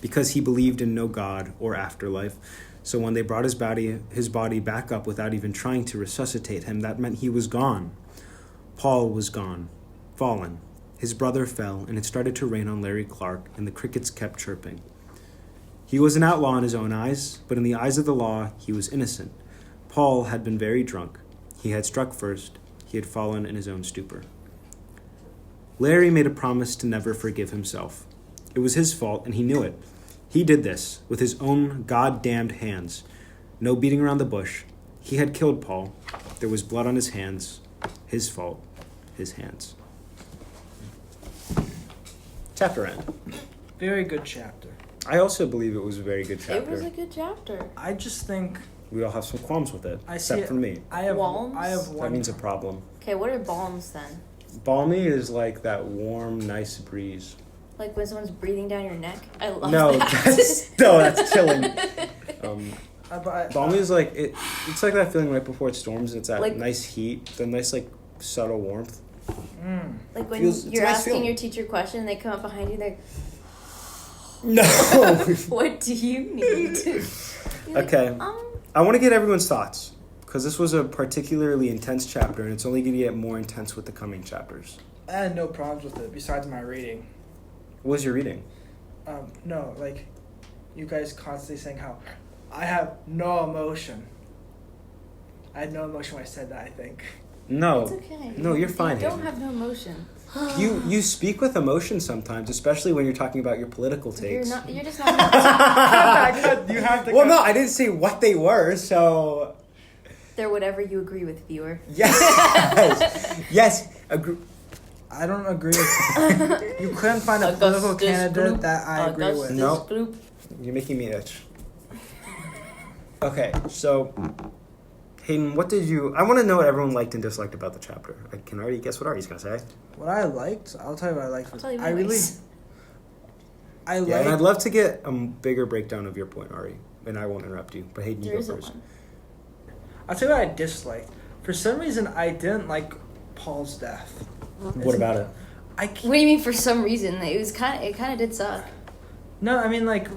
because he believed in no God or afterlife. So when they brought his body back up without even trying to resuscitate him, that meant he was gone. Paul was gone, fallen. His brother fell, and it started to rain on Larry Clark, and the crickets kept chirping. He was an outlaw in his own eyes, but in the eyes of the law, he was innocent. Paul had been very drunk. He had struck first. He had fallen in his own stupor. Larry made a promise to never forgive himself. It was his fault, and he knew it. He did this with his own goddamned hands. No beating around the bush. He had killed Paul. There was blood on his hands. His fault. His hands. Chapter end. Very good chapter. I also believe it was a very good chapter. It was a good chapter. I just think We all have some qualms with it, I except see for me. I have Qualms? one. That means a problem. Okay, what are balms then? Balmy is like that warm, nice breeze. Like when someone's breathing down your neck? I love No, that. that's chilling. But Balmy is like it's like that feeling right before it storms. It's that Like- nice heat, the nice like subtle warmth. Like when Feels- it's you're a nice asking feeling. your teacher a question and they come up behind you, they're No. what do you need? You're like, Okay. I want to get everyone's thoughts because this was a particularly intense chapter, and it's only going to get more intense with the coming chapters. I had no problems with it besides my reading. What was your reading? No, like you guys constantly saying how I have no emotion. I had no emotion when I said that, I think. No. It's okay. No, you're fine. You don't Hayden. have no emotion. You speak with emotion sometimes, especially when you're talking about your political takes. You're just not. You have to. Well, no, I didn't say what they were, so They're whatever you agree with, viewer. yes, yes, agree. I don't agree with you. Couldn't find a political Augustus candidate Gloop. that I agree with. Augustus Nope. Gloop. You're making me itch. Okay, so Hayden, what did you? I want to know what everyone liked and disliked about the chapter. I can already guess what Ari's gonna say. What I liked, I'll tell you what I liked. I'll tell you I really, anyways. I Yeah, and liked. I'd love to get a bigger breakdown of your point, Ari, and I won't interrupt you. But Hayden, you There go isn't first. one. I'll tell you what I disliked. For some reason, I didn't like Paul's death. What about it? I What can't. do you mean? For some reason, it kind of did suck. No, I mean like.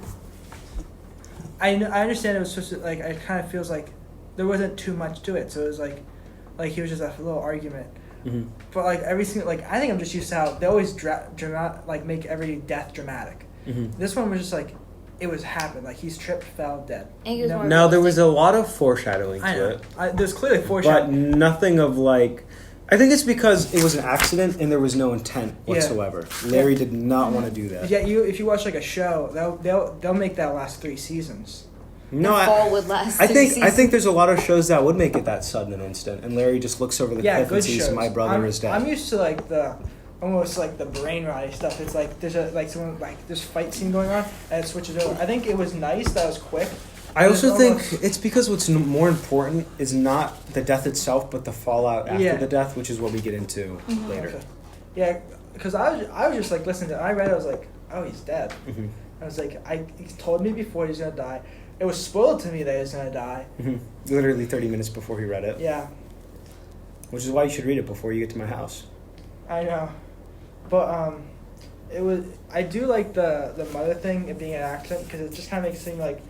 I understand it was supposed to like. It kind of feels like there wasn't too much to it, so it was like he was just a little argument. Mm-hmm. But like every single like I think I'm just used to how they always dramatic like make every death dramatic. Mm-hmm. This one was just like it was happened. Like he's tripped, fell, dead. And he was more No, there was realistic. a lot of foreshadowing I to know. it, There's clearly but foreshadowing. nothing of like. I think it's because it was an accident and there was no intent Yeah. whatsoever. Larry did not want to do that. Yeah, if you watch like a show, they'll make that last 3 seasons. No, The fall would last. 3 I seasons. think there's a lot of shows that would make it that sudden and instant, and Larry just looks over the Yeah, cliff good and sees shows. my brother is dead. I'm used to like the almost like the brain rotty stuff. It's like there's a like someone like this fight scene going on and it switches over. I think it was nice that it was quick. I also It's think almost- it's because what's more important is not the death itself, but the fallout after Yeah. the death, which is what we get into later. Okay. Yeah, because I was just like listening to it. I read it. I was like, oh, he's dead. Mm-hmm. I was like, he told me before he was gonna die. It was spoiled to me that he was gonna die. Mm-hmm. Literally 30 minutes before he read it, Yeah, which is why you should read it before you get to my house. I know, but it was. I do like the mother thing, it being an accident, because it just kind of makes it seem like,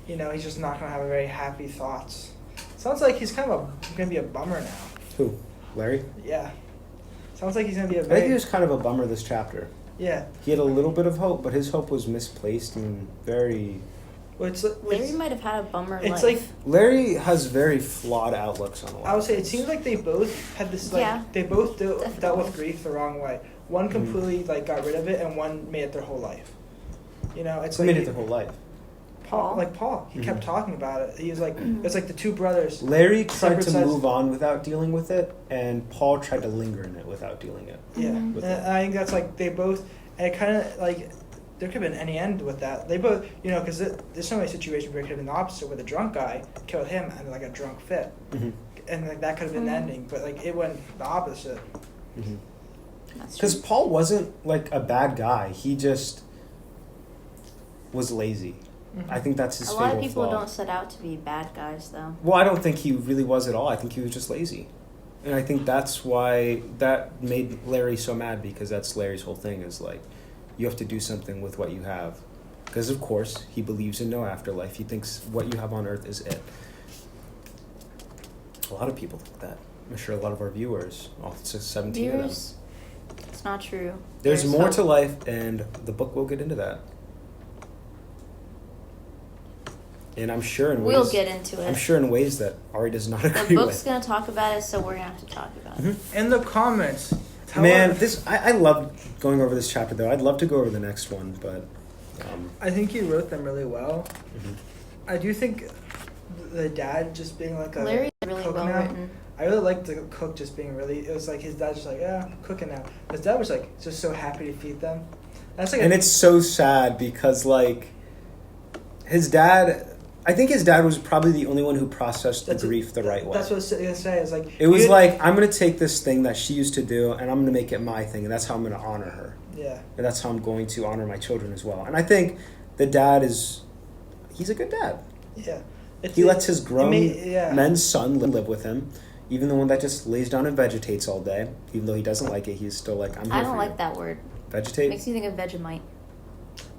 he's just not gonna have a very happy thoughts. Sounds like he's kind of gonna be a bummer now. Who? Larry? Yeah, sounds like he's gonna be a I think he very was kind of a bummer this chapter. yeah. He had a little bit of hope, but his hope was misplaced and very... Well, it's Larry might have had a bummer it's life. like Larry has very flawed outlooks on a lot I would of say it things. seems like they both had this like Yeah. they both dealt with grief the wrong way. One completely like got rid of it, and one made it their whole life. You know, it's Who like made it their whole life? Paul. He kept talking about it. He was like, it's like the two brothers. Larry tried Separate to sides. move on without dealing with it, and Paul tried to linger in it without dealing it. Yeah, with and it. I think that's like they both. And it kind of like there could have been any end with that. They both, you know, because there's so many situations where it could have been the opposite, where the drunk guy killed him and like a drunk fit, and like that could have been the ending. But like it went the opposite. Because Paul wasn't like a bad guy. He just was lazy. I think that's his A fatal lot of people flaw. don't set out to be bad guys, though. Well, I don't think he really was at all. I think he was just lazy. And I think that's why that made Larry so mad, because that's Larry's whole thing is like, you have to do something with what you have. Because, of course, he believes in no afterlife. He thinks what you have on earth is it. A lot of people think that. I'm sure a lot of our viewers, all 17 of them. Viewers, it's not true. There's more hope. to life, and the book will get into that. And I'm sure in ways... We'll get into it. I'm sure in ways that Ari does not The agree book's with. going to talk about it, so we're going to have to talk about it. In the comments, tell Man, us. I love going over this chapter, though. I'd love to go over the next one, but... I think you wrote them really well. Mhm. I do think the dad just being like a Larry's really cook well now. written. I really liked the cook just being really. It was like his dad just like, yeah, I'm cooking now. His dad was like just so happy to feed them. That's like And it's so sad because, like, his dad... I think his dad was probably the only one who processed the grief the right way. That's what I was gonna say. Is like It was like, I'm going to take this thing that she used to do, and I'm going to make it my thing, and that's how I'm going to honor her. Yeah. And that's how I'm going to honor my children as well. And I think the dad is... He's a good dad. Yeah. He lets his grown yeah. men's son live with him, even the one that just lays down and vegetates all day. Even though he doesn't like it, he's still like, I'm here I don't for like you. that word. Vegetate? Makes me think of Vegemite.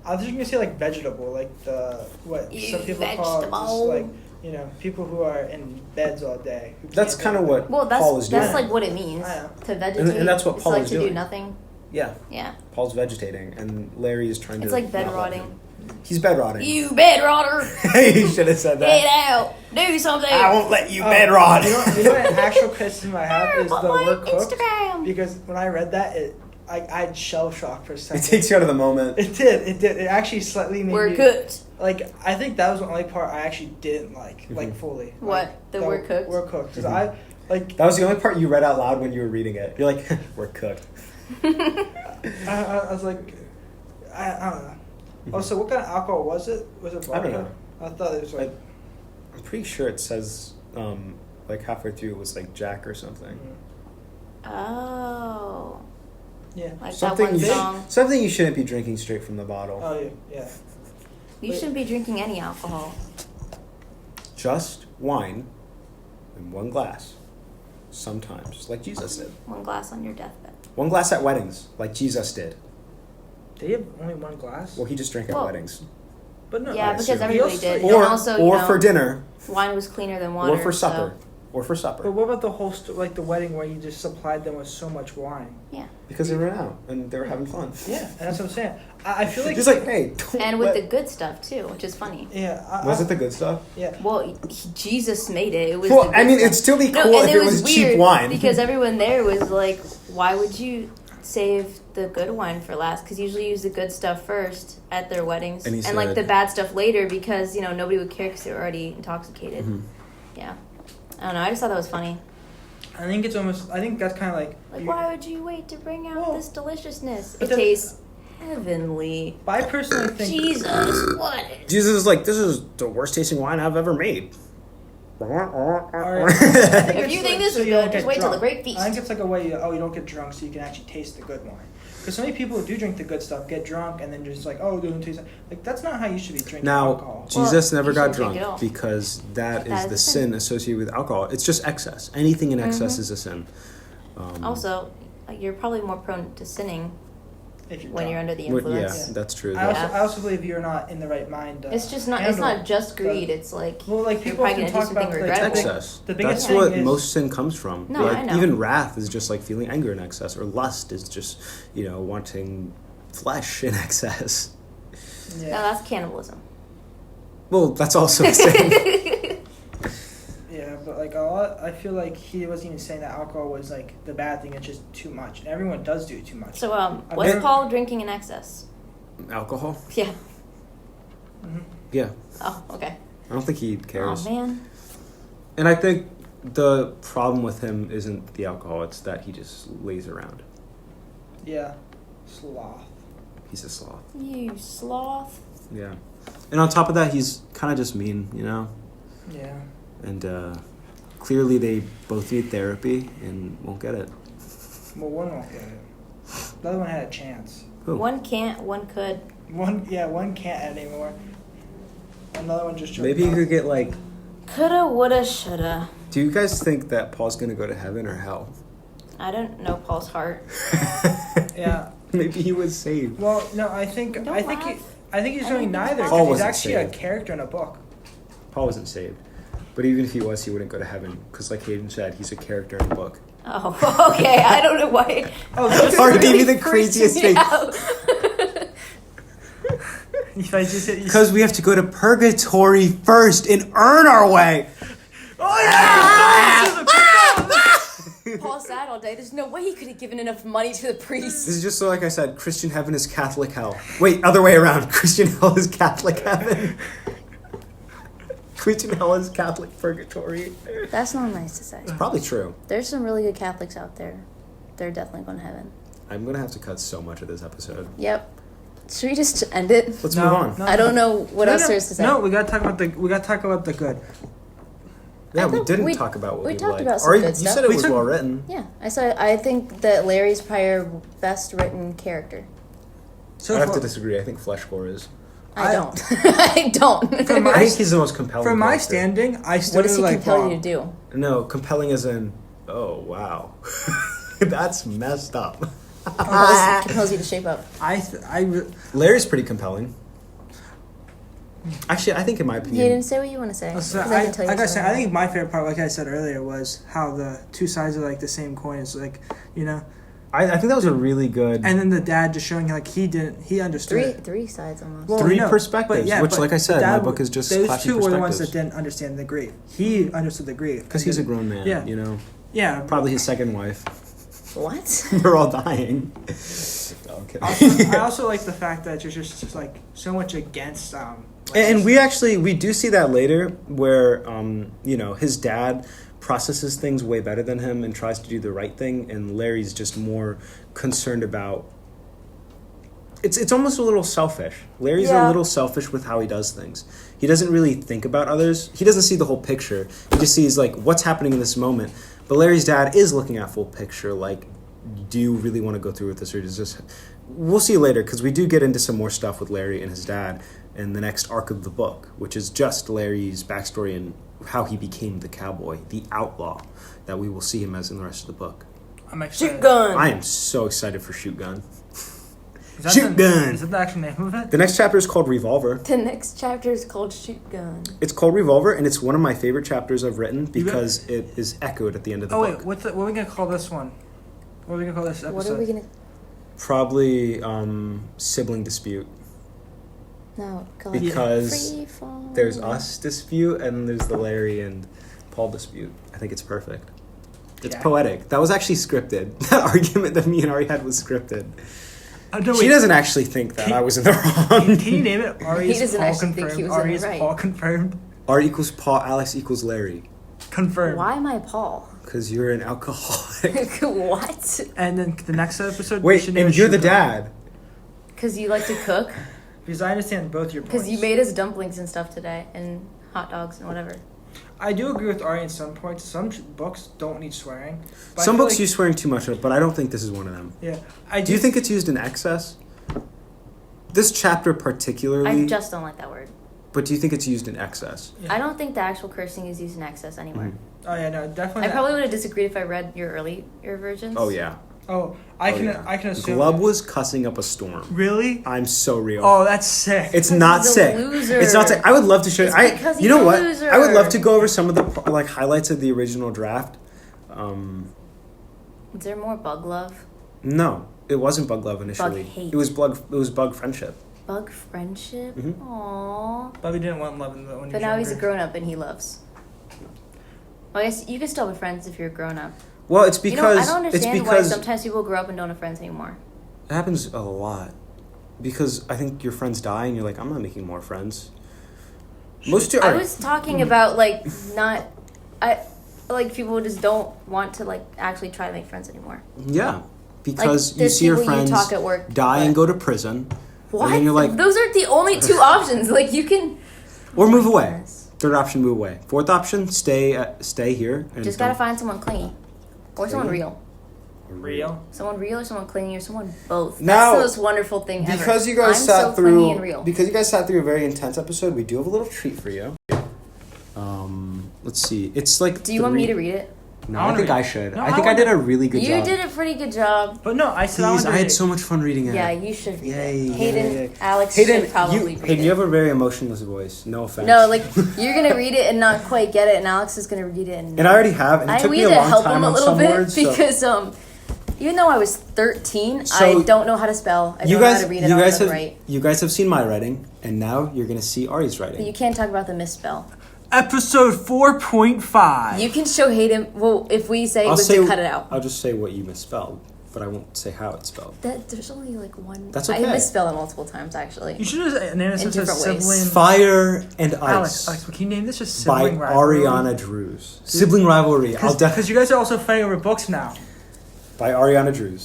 I was just gonna say like vegetable, like the what Ew, some people call it just vegetable. like, you know, people who are in beds all day. Who That's can't kind of do what Well, Paul is doing. that's like what it means. I know. To vegetate. And that's what it's Paul like is to doing. do nothing. Yeah. Yeah. Paul's vegetating, and Larry is trying It's to... like bed not let rotting. him. He's bed rotting. You bed rotter! He should have said Get that. out! Do something! I won't let you bed rot. You know what actual criticism I have is the But my word cooked. Instagram. Because when I read that, I had shell shock for a It second. takes you out of the moment. It did. It actually slightly made We're me... cooked. Like, I think that was the only part I actually didn't like fully. What? Like, The word cooked? Word cooked. Because Mhm. like... That was the only part you read out loud when you were reading it. You're like, we're cooked. I was like... I don't know. Oh, so what kind of alcohol was it? Was it vodka? I don't know. I thought it was like... I'm pretty sure it says, like halfway through it was like Jack or something. Oh. Yeah. Like Something that one you song. something you shouldn't be drinking straight from the bottle. Oh, yeah. You shouldn't be drinking any alcohol. Just wine in one glass. Sometimes, like Jesus did. One glass on your deathbed. One glass at weddings, like Jesus did. Did he have only one glass? Well, he just drank at Well, weddings. But no. Yeah, I because assume. everybody He did. also- Or, and also, or you know, for dinner, wine was cleaner than water. or for supper. So, Or for supper. But what about the whole, like the wedding where you just supplied them with so much wine? yeah. Because they ran out and they were having fun. Yeah, and that's what I'm saying. I feel like... Just like, hey, don't And with let- the good stuff, too, which is funny. Yeah. Was it the good stuff? Yeah. Well, Jesus made it. It was Well, the good I mean, stuff. it'd still be No, cool and if it was cheap weird wine. because everyone there was like, why would you save the good wine for last? Because usually you use the good stuff first at their weddings. And he like said- the bad stuff later because, you know, nobody would care because they were already intoxicated. Mhm. Yeah. I don't know. I just thought that was funny. I think it's almost... I think that's kind of like... Like, why would you wait to bring out Well, this deliciousness? but It then- tastes heavenly. But I personally think... Jesus, what is... Jesus is like, this is the worst tasting wine I've ever made. If you think this so is you don't good, get just wait till drunk. the great feast. I think it's like a way you don't get drunk so you can actually taste the good wine. Because so many people who do drink the good stuff get drunk and then just like, oh, it doesn't taste like that's not how you should be drinking Now, alcohol. Jesus never you got shouldn't drink it drunk all. because that is That the is a sin sin. associated with alcohol. It's just excess. Anything in excess is a sin. Also, like, you're probably more prone to sinning If you're when drunk. you're under the well, influence. yeah, that's true. I also believe you're not in the right mind. It's just not. It's not handle just greed. the- It's like Well, like you're people probably often gonna do talk something about like, regrettable. excess. The biggest That's thing what is- most sin comes from. No, like I know. even wrath is just like feeling anger in excess, or lust is just, you know, wanting flesh in excess. No, Yeah. that's cannibalism. Well, that's also a sin. Yeah, but like like a lot. I feel like he wasn't even saying that alcohol was like the bad thing. It's just too much, and everyone does do too much. So, I was bet- Paul drinking in excess? Alcohol? Yeah. Yeah. Oh, okay. I don't think he cares. Oh man. And I think the problem with him isn't the alcohol, it's that he just lays around. Yeah, sloth. He's a sloth. You sloth. Yeah. And on top of that, he's kind of just mean, you know? Yeah. And clearly they both need therapy and won't get it. Well, one won't get it. The other one had a chance. Who? One can't, one could. One can't anymore. Another one just. Maybe you could get like... Coulda, woulda, shoulda. Do you guys think that Paul's going to go to heaven or hell? I don't know Paul's heart. Yeah. Maybe he was saved. Well, no, I think he's I doing don't neither. think Paul 'Cause he's wasn't actually saved. a character in a book. Paul wasn't saved. But even if he was, he wouldn't go to heaven. Because like Hayden said, he's a character in a book. Oh, okay. I don't know why. Oh, this Sorry, is gave me really the craziest freaked me thing. out. if I just hit Because we have to go to purgatory first and earn our way. Paul's sad all day. There's no way he could have given enough money to the priest. This is just so, like I said, Christian heaven is Catholic hell. Wait, other way around. Christian hell is Catholic heaven. Christian hell is Catholic purgatory. That's not nice to say. It's probably true. There's some really good Catholics out there. They're definitely going to heaven. I'm going to have to cut so much of this episode. Yep. Should we just end it? Let's move on. I don't know what else there is to say. No, we gotta talk about the good. Yeah, I we thought didn't we- talk about what we we talked liked. about some Ari, good you stuff. said it We was took- well written. Yeah, I think that Larry's probably our best written character. So I have for, to disagree. I think Fleshcore is. I don't. I don't. For my- I think he's the most compelling. for my character. standing, I still What does he like compel Paul. you to do? No, compelling as in, oh wow, that's messed up. Compels you to shape up. Larry's pretty compelling. Actually, I think in my You opinion, didn't say what you want to say. So 'cause I can tell you like I said, something. I think my favorite part, like I said earlier, was how the two sides are like the same coin. Is like, you know, I think that was a really good and then the dad just showing like he understood. three sides almost. Well, three no, perspectives, but yeah, which, but like I said, the my dad- book is just those clashing two were the ones that perspectives. didn't understand the grief. He understood the grief Because he's a grown man, Yeah. you know. yeah. Probably his second wife. What? They're all dying. Okay. I also like the fact that you're just like so much against. And we do see that later, where you know, his dad processes things way better than him and tries to do the right thing, and Larry's just more concerned about. It's almost a little selfish. Larry's a little selfish with how he does things. He doesn't really think about others. He doesn't see the whole picture. He just sees like what's happening in this moment. But Larry's dad is looking at full picture. Like, do you really want to go through with this, or does this? We'll see later, because we do get into some more stuff with Larry and his dad in the next arc of the book, which is just Larry's backstory and how he became the cowboy, the outlaw that we will see him as in the rest of the book. I'm excited. Shoot gun. I am so excited for Shoot Gun. Is that Shoot the, gun. Is that the actual name of it? The next chapter is called Revolver. The next chapter is called Shoot Gun. It's called Revolver, and it's one of my favorite chapters I've written because it is echoed at the end of the Oh book. wait, what are we gonna call this one? What are we gonna call this episode? What are we gonna? Probably Sibling Dispute. No, call Because it Free Fall. There's us dispute, and there's the Larry and Paul dispute. I think it's perfect. It's Yeah. poetic. That was actually scripted. That argument that me and Ari had was scripted. No, She wait. doesn't actually think that I was in the wrong. Can you name it? Ari He is doesn't Paul actually think he confirmed. was in Ari it, is right. Paul confirmed. R equals Paul, Alex equals Larry. Confirmed. Why am I Paul? Because you're an alcoholic. What? And then the next episode. we Wait, should name and it you're the Shoot Gun. dad. Because you like to cook? Because I understand both your points. Because you made us dumplings and stuff today, and hot dogs and whatever. I do agree with Ari in some points. Some books don't need swearing. But I Some feel books like- use swearing too much, but I don't think this is one of them. Yeah. I Do you think it's used in excess? This chapter particularly, I just don't like that word. but do you think it's used in excess? Yeah. I don't think the actual cursing is used in excess anywhere. Mm-hmm. Oh yeah, no, definitely. I not. probably would have disagreed if I read your earlier versions. Oh yeah. Oh, I can. yeah. I can assume. Glub was cussing up a storm. Really? I'm so real. Oh, that's sick. It's Because not he's a sick. loser. It's not sick. I would love to show you. It's because You he's know a what? loser. I would love to go over some of the like highlights of the original draft. Is there more bug love? No, it wasn't bug love initially. hate. It was bug friendship. Bug friendship? Mhm. Aww. Bobby didn't want love when he was But now he's a younger. grown up and he loves. Well, I guess you can still be friends if you're grown up. Well, it's because I don't understand it's because why sometimes people grow up and don't have friends anymore. it happens a lot. Because I think your friends die and you're like, I'm not making more friends. I was talking about like people just don't want to like actually try to make friends anymore. Yeah, because Like, you there's see your people you friends talk at work, die but- and go to prison. What? And then you're like, Those aren't the only two options. Like you can or move away. Third option, move away. Fourth option, stay here. And just gotta find someone clingy, or someone real. Real. Someone real or someone clingy or someone both. Now, That's the most wonderful thing ever. Because you guys I'm sat so clingy and through real. because you guys sat through a very intense episode, we do have a little treat for you. Let's see. It's like Do you want me to read it? No, I I wanna think read I it. should. No, I I think I wanna- did a really good job. You did a pretty good job. But no, I said Please, I read had it. so much fun reading it. Yeah, you should read Yay, it. Hayden, yay. Alex Hayden, should probably you, read Hayden, it. you have a very emotionless voice. No offense. No, like you're gonna read it and not quite get it, and Alex is gonna read it. And I already have. And it took we me a had to long help time him a on little some bit words. So. because even though I was 13, So, I don't know how to spell. I You don't know how guys, to read you it. I guys don't have, know how to write. you guys have seen my writing, and now you're gonna see Ari's But writing. you can't talk about the misspell. Episode 4.5. You can show Hayden. Well, if we say I'll was say to cut it out. I'll just say what you misspelled, but I won't say how it's spelled. There's only like one. That's okay. I misspelled it multiple times actually. You should just name this In as different ways. Sibling. Fire and Alex, Ice can you name this just by Sibling Rivalry? Ariana Drews. Sibling Rivalry. I'll definitely Because you guys are also fighting over books now. by Ariana Drews.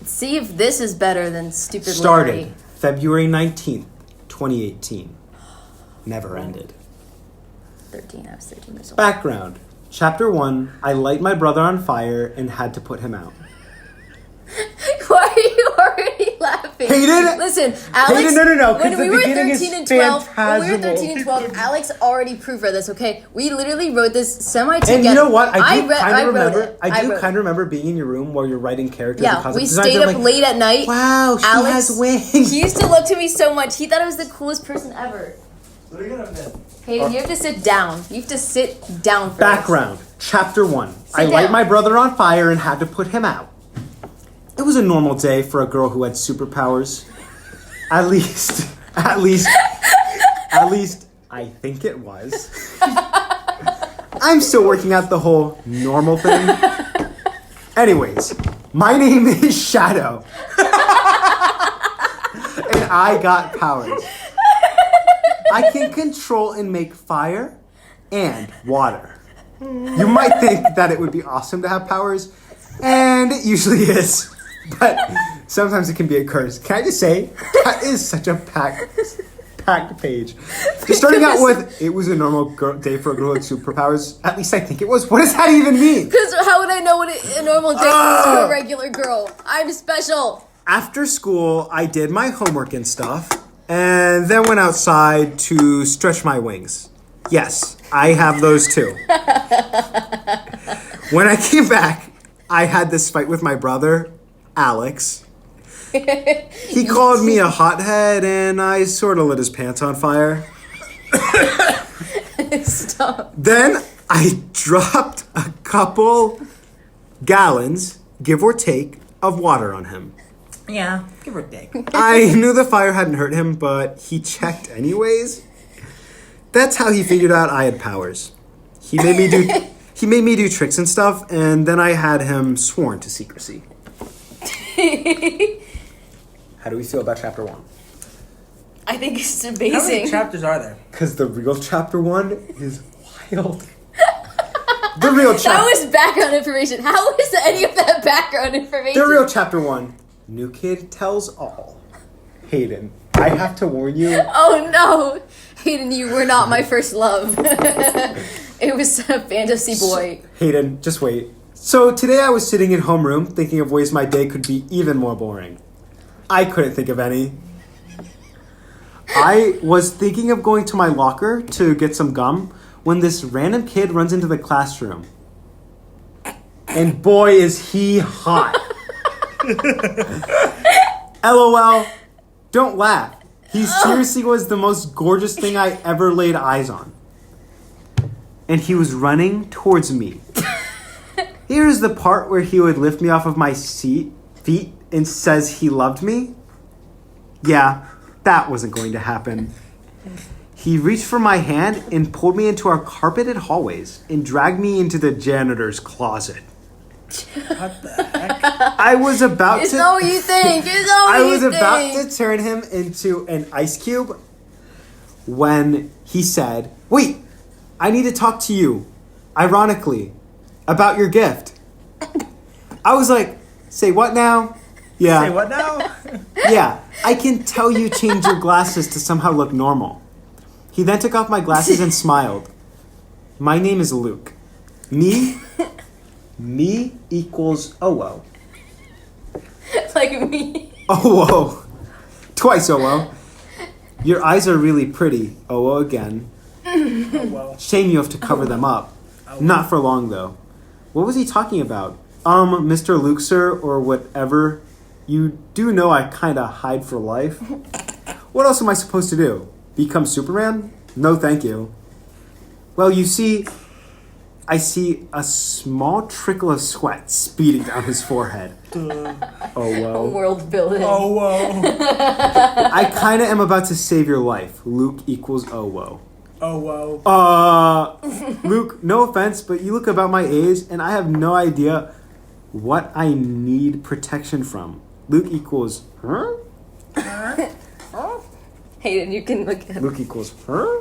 See if this is better than stupid. Started Larry. February 19th, 2018. Never ended. 13. I was 13 years old. Background. Chapter 1. I light my brother on fire and had to put him out. Why are you already laughing? Hayden? Listen, Alex. Hayden, no, 'cause When the we were beginning is 13 and 12, phantasmal. Alex already proofread this. Okay, we literally wrote this semi-together. And you know what? I do read- kind of wrote remember. it. I do wrote kind it. of remember being in your room while you're writing characters. Yeah, and concept we designs. stayed I'm up like, late at night. Wow, she Alex, has wings. He used to look to me so much. He thought I was the coolest person ever. Hayden, you have to sit down. You have to sit down for Background. Chapter 1. I Sit light down. my brother on fire and had to put him out. It was a normal day for a girl who had superpowers. At least, I think it was. I'm still working out the whole normal thing. Anyways, my name is Shadow. And I got powers. I can control and make fire and water. You might think that it would be awesome to have powers, and it usually is. But sometimes it can be a curse. Can I just say, that is such a packed page. Just starting out with, it was a normal day for a girl with superpowers. At least I think it was. What does that even mean? Because how would I know what a normal day is to a regular girl? I'm special. After school, I did my homework and stuff, and then went outside to stretch my wings. Yes, I have those too. When I came back, I had this fight with my brother, Alex. He called me a hothead, and I sort of lit his pants on fire. Stop. Then I dropped a couple gallons, give or take, of water on him. Yeah, give or take. I knew the fire hadn't hurt him, but he checked anyways. That's how he figured out I had powers. He made me do tricks and stuff, and then I had him sworn to secrecy. How do we feel about chapter 1? I think it's How many amazing. chapters are there? Because the real chapter 1 is wild. The real That chapter. was background information. How is any of that background information? The real chapter 1. New kid tells all. Hayden, I have to warn you. Oh no, Hayden, you were not my first love. It was a fantasy boy. Hayden, just wait. So today I was sitting in homeroom thinking of ways my day could be even more boring. I couldn't think of any. I was thinking of going to my locker to get some gum when this random kid runs into the classroom. And boy, is he hot. LOL. Don't laugh. He seriously was the most gorgeous thing I ever laid eyes on. And he was running towards me. Here's the part where he would lift me off of my feet and says he loved me. Yeah, that wasn't going to happen. He reached for my hand and pulled me into our carpeted hallways and dragged me into the janitor's closet. What the heck? I was about It's to. not what you think. It's not what I you was think. about to turn him into an ice cube when he said, "Wait, I need to talk to you, ironically, about your gift." I was like, "Say what now?" Yeah. Say what now? Yeah, I can tell you changed your glasses to somehow look normal. He then took off my glasses and smiled. My name is Luke. Me equals OO. Like me. OO. Twice OO. Your eyes are really pretty. OO again. Oh, well. Shame you have to cover them up. Not for long, though. What was he talking about? Mr. Luke, sir, or whatever. You do know I kinda hide for life. What else am I supposed to do? Become Superman? No, thank you. Well, you see, I see a small trickle of sweat speeding down his forehead. Oh, whoa. World building. Oh, whoa. I kinda am about to save your life. Luke equals oh, whoa. Oh, whoa. Luke, no offense, but you look about my age, and I have no idea what I need protection from. Luke equals, huh? Hayden, you can look at Luke equals, huh?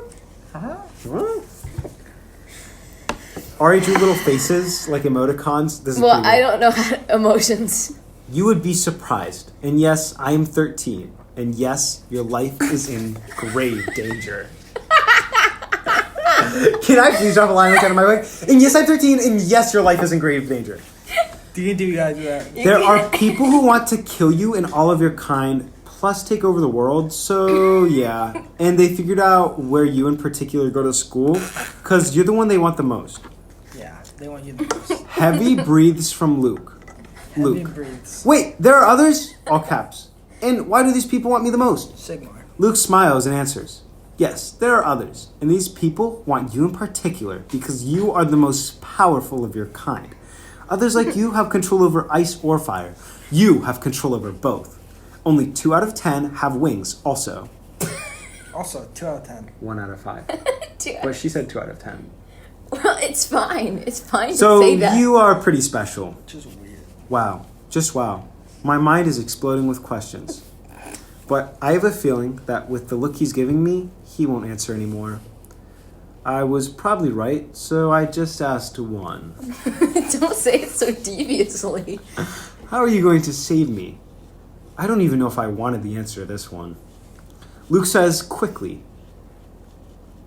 Ari drew little faces like emoticons. This is Well, pretty I good. don't know emotions. You would be surprised. And yes, I am 13. And yes, your life is in grave danger. Can I please drop a line like that in my way? And yes, I'm 13. And yes, your life is in grave danger. Do you guys do that? There are people who want to kill you and all of your kind, plus take over the world. So, yeah. And they figured out where you in particular go to school, because you're the one they want the most. Yeah, they want you the most. Heavy breathes from Luke. Heavy breathes. Wait, there are others? All caps. And why do these people want me the most? Sigmar. Luke smiles and answers. Yes, there are others. And these people want you in particular because you are the most powerful of your kind. Others like you have control over ice or fire. You have control over both. Only 2 out of 10 have wings also. Also, 2 out of 10. 1 out of 5. Two. But she said 2 out of 10. Well, it's fine. It's fine to So say that. you are pretty special. Just weird. Wow. Just wow. My mind is exploding with questions. But I have a feeling that with the look he's giving me, he won't answer anymore. I was probably right, so I just asked one. Don't say it so deviously. How are you going to save me? I don't even know if I wanted the answer to this one. Luke says quickly,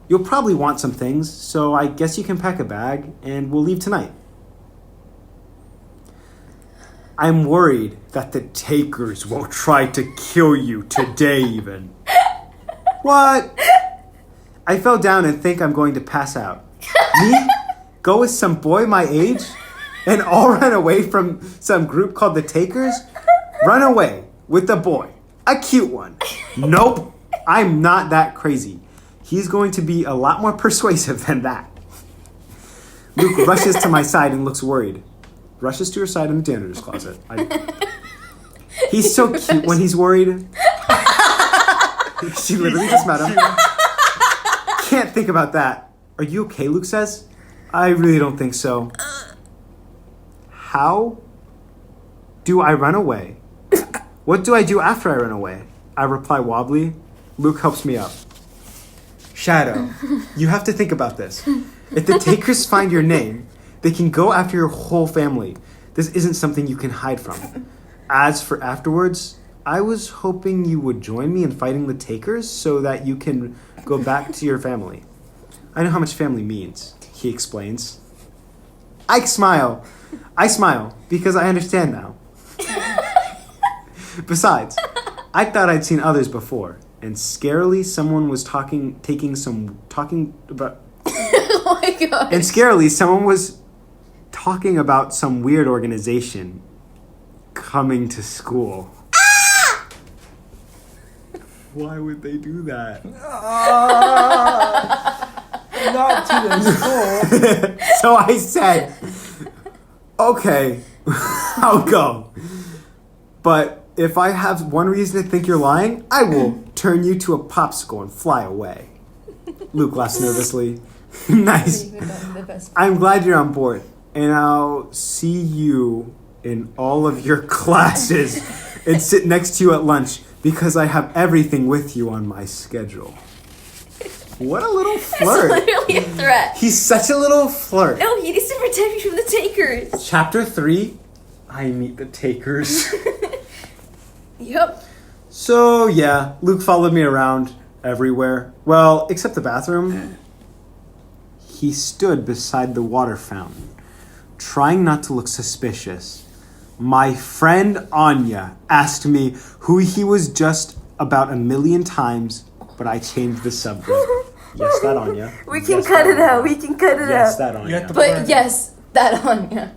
you'll probably want some things, so I guess you can pack a bag and we'll leave tonight. I'm worried that the takers won't try to kill you today even. What? I fell down and think I'm going to pass out. Me? Go with some boy my age? And all run away from some group called the Takers? Run away with the boy. A cute one. Nope. I'm not that crazy. He's going to be a lot more persuasive than that. Luke rushes to my side and looks worried. Rushes to her side in the janitor's closet. He's so cute when he's worried. She literally just met him. Can't think about that. Are you okay, Luke says. I really don't think so. How do I run away? What do I do after I run away? I reply wobbly. Luke helps me up. Shadow, you have to think about this. If the takers find your name, they can go after your whole family. This isn't something you can hide from. As for afterwards, I was hoping you would join me in fighting the takers so that you can go back to your family. I know how much family means, he explains. I smile because I understand now. Besides, I thought I'd seen others before, and scarily someone was talking about. Oh my god. And scarily someone was talking about some weird organization coming to school. Why would they do that? Not to the school. So I said, okay, I'll go. But if I have one reason to think you're lying, I will turn you to a popsicle and fly away. Luke laughs nervously. Nice. I'm glad you're on board, and I'll see you in all of your classes and sit next to you at lunch because I have everything with you on my schedule. What a little flirt. It's literally a threat. He's such a little flirt. No, he needs to protect me from the takers. Chapter 3, I meet the takers. Yep. So, yeah, Luke followed me around everywhere. Well, except the bathroom. He stood beside the water fountain, trying not to look suspicious. My friend Anya asked me who he was just about 1,000,000 times, but I changed the subject. Yes, that Anya. We can cut it out. We can cut it Yes, out. that Anya. But yes, that Anya.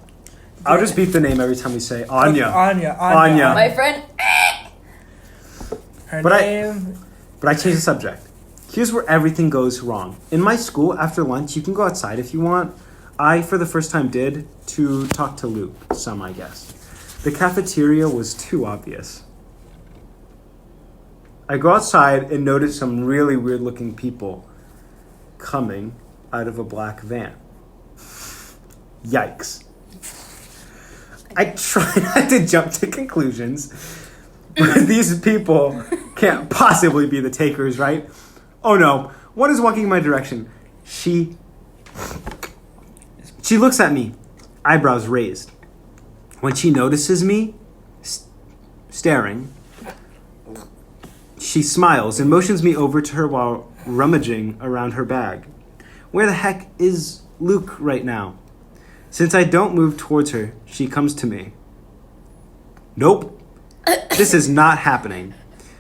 I'll just beep the name every time we say Anya. Anya. My friend. Her But name. But I changed the subject. Here's where everything goes wrong. In my school, after lunch, you can go outside if you want. I, for the first time, did to talk to Luke. Some, I guess. The cafeteria was too obvious. I go outside and notice some really weird-looking people coming out of a black van. Yikes. I try not to jump to conclusions, but these people can't possibly be the takers, right? Oh no, one is walking in my direction. She looks at me, eyebrows raised. When she notices me staring, she smiles and motions me over to her while rummaging around her bag. Where the heck is Luke right now? Since I don't move towards her, she comes to me. Nope, this is not happening.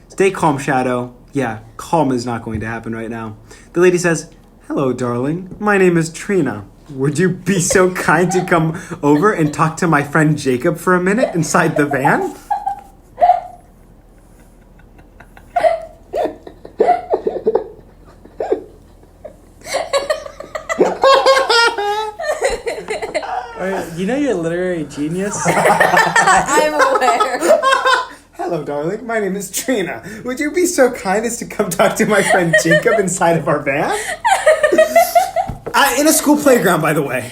Stay calm, Shadow. Yeah, calm is not going to happen right now. The lady says, hello, darling. My name is Trina. Would you be so kind to come over and talk to my friend Jacob for a minute inside the van? You know you're a literary genius? I'm aware. Hello, darling. My name is Trina. Would you be so kind as to come talk to my friend Jacob inside of our van? In a school playground, by the way.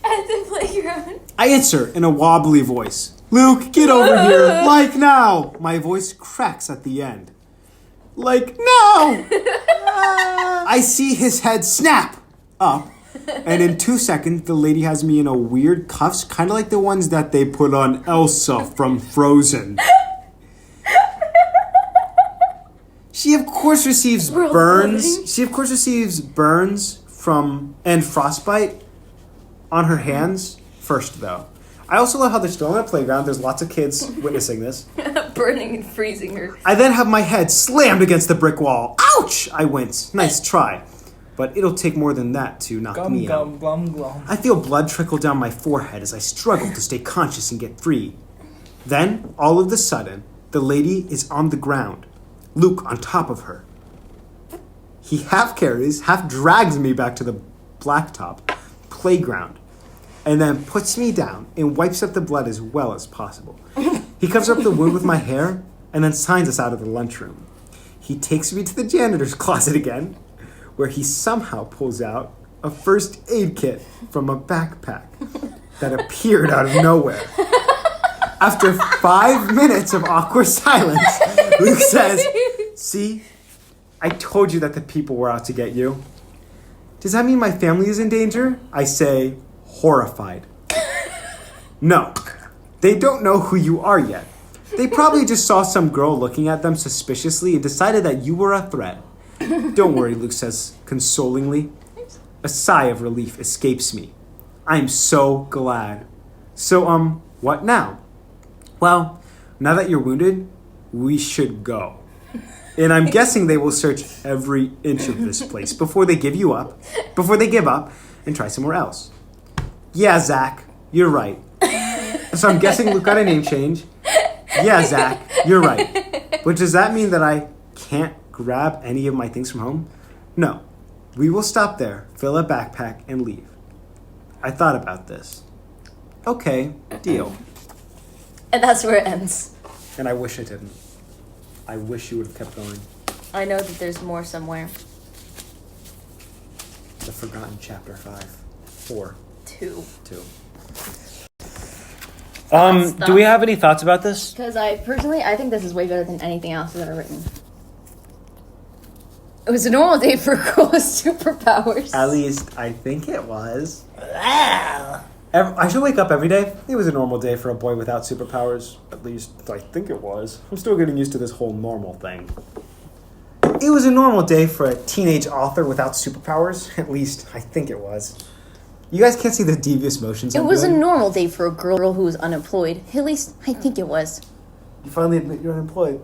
At the playground. I answer in a wobbly voice. Luke, get over here. Like now. My voice cracks at the end. Like now. I see his head snap up. And in 2 seconds, the lady has me in a weird cuffs, kind of like the ones that they put on Elsa from Frozen. She of course receives burns. She of course receives burns from and frostbite on her hands first, though. I also love how they're still on a playground. There's lots of kids witnessing this. Burning and freezing her. I then have my head slammed against the brick wall. Ouch! I wince. Nice try. But it'll take more than that to knock me out. Glum. I feel blood trickle down my forehead as I struggle to stay conscious and get free. Then, all of a sudden, the lady is on the ground, Luke on top of her. He half carries, half drags me back to the blacktop playground, and then puts me down and wipes up the blood as well as possible. He covers up the wound with my hair and then signs us out of the lunchroom. He takes me to the janitor's closet again, where he somehow pulls out a first aid kit from a backpack that appeared out of nowhere. After 5 minutes of awkward silence, Luke says, see, I told you that the people were out to get you. Does that mean my family is in danger? I say, horrified. No, they don't know who you are yet. They probably just saw some girl looking at them suspiciously and decided that you were a threat. Don't worry, Luke says consolingly. A sigh of relief escapes me. I'm so glad. So, what now? Well, now that you're wounded, we should go. And I'm guessing they will search every inch of this place before they give up and try somewhere else. Yeah, Zach, you're right. So I'm guessing Luke got a name change. Yeah, Zach, you're right. But does that mean that I can't grab any of my things from home? No. We will stop there, fill a backpack, and leave. I thought about this. Okay, deal. And that's where it ends. And I wish I didn't. I wish you would have kept going. I know that there's more somewhere. The Forgotten Chapter 5. 4. 2. 2. Thoughts? Do we have any thoughts about this? Because I think this is way better than anything else I've ever written. It was a normal day for a girl with superpowers. At least, I think it was. I should wake up every day. It was a normal day for a boy without superpowers. At least, I think it was. I'm still getting used to this whole normal thing. It was a normal day for a teenage author without superpowers. At least, I think it was. You guys can't see the devious motions It I'm was doing. a normal day for a girl who was unemployed. At least, I think it was. You finally admit you're unemployed.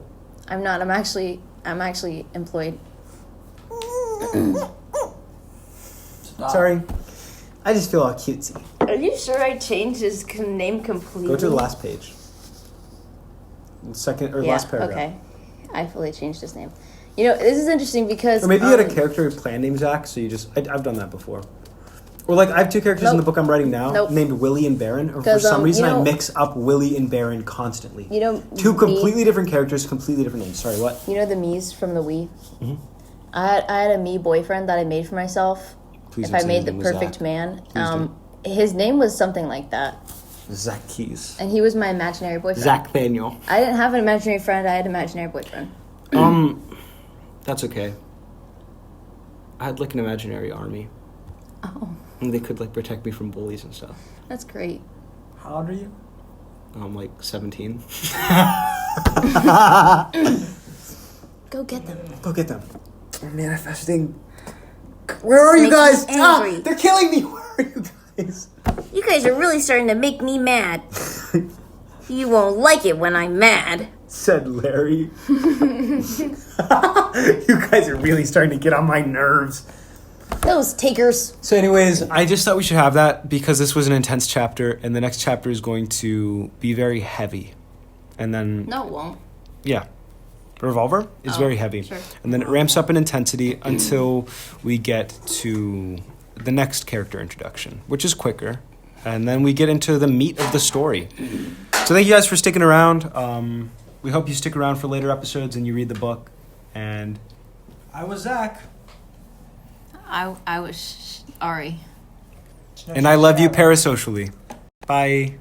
I'm not. I'm actually employed. Sorry. I just feel all cutesy. Are you sure I changed his name completely? Go to the last page. Second or last paragraph. Okay. I fully changed his name. You know, this is interesting because... Or maybe you had a character plan named Zach, so you just... I've done that before. Or like, I have two characters in the book I'm writing now named Willie and Baron. Or for some reason, I mix up Willie and Baron constantly. You know... Two completely different characters, completely different names. Sorry, what? You know the Mies from the Wii? Mm-hmm. I had a me boyfriend that I made for myself. Please if I made the perfect man. His name was something like that. Zach Keys. And he was my imaginary boyfriend. Zach Daniel. I didn't have an imaginary friend. I had an imaginary boyfriend. That's okay. I had like an imaginary army. Oh. And they could like protect me from bullies and stuff. That's great. How old are you? I'm like 17. Go get them. Go get them. I'm manifesting. Where are you guys? Angry. They're killing me. Where are you guys? You guys are really starting to make me mad. You won't like it when I'm mad. Said Larry. You guys are really starting to get on my nerves. Those takers. So anyways, I just thought we should have that because this was an intense chapter and the next chapter is going to be very heavy. And then... No, it won't. Yeah. Revolver is very heavy. Sure. And then it ramps up in intensity until we get to the next character introduction, which is quicker. And then we get into the meat of the story. So thank you guys for sticking around. We hope you stick around for later episodes and you read the book. And I was Zach. I was Ari. And I love you parasocially. Bye.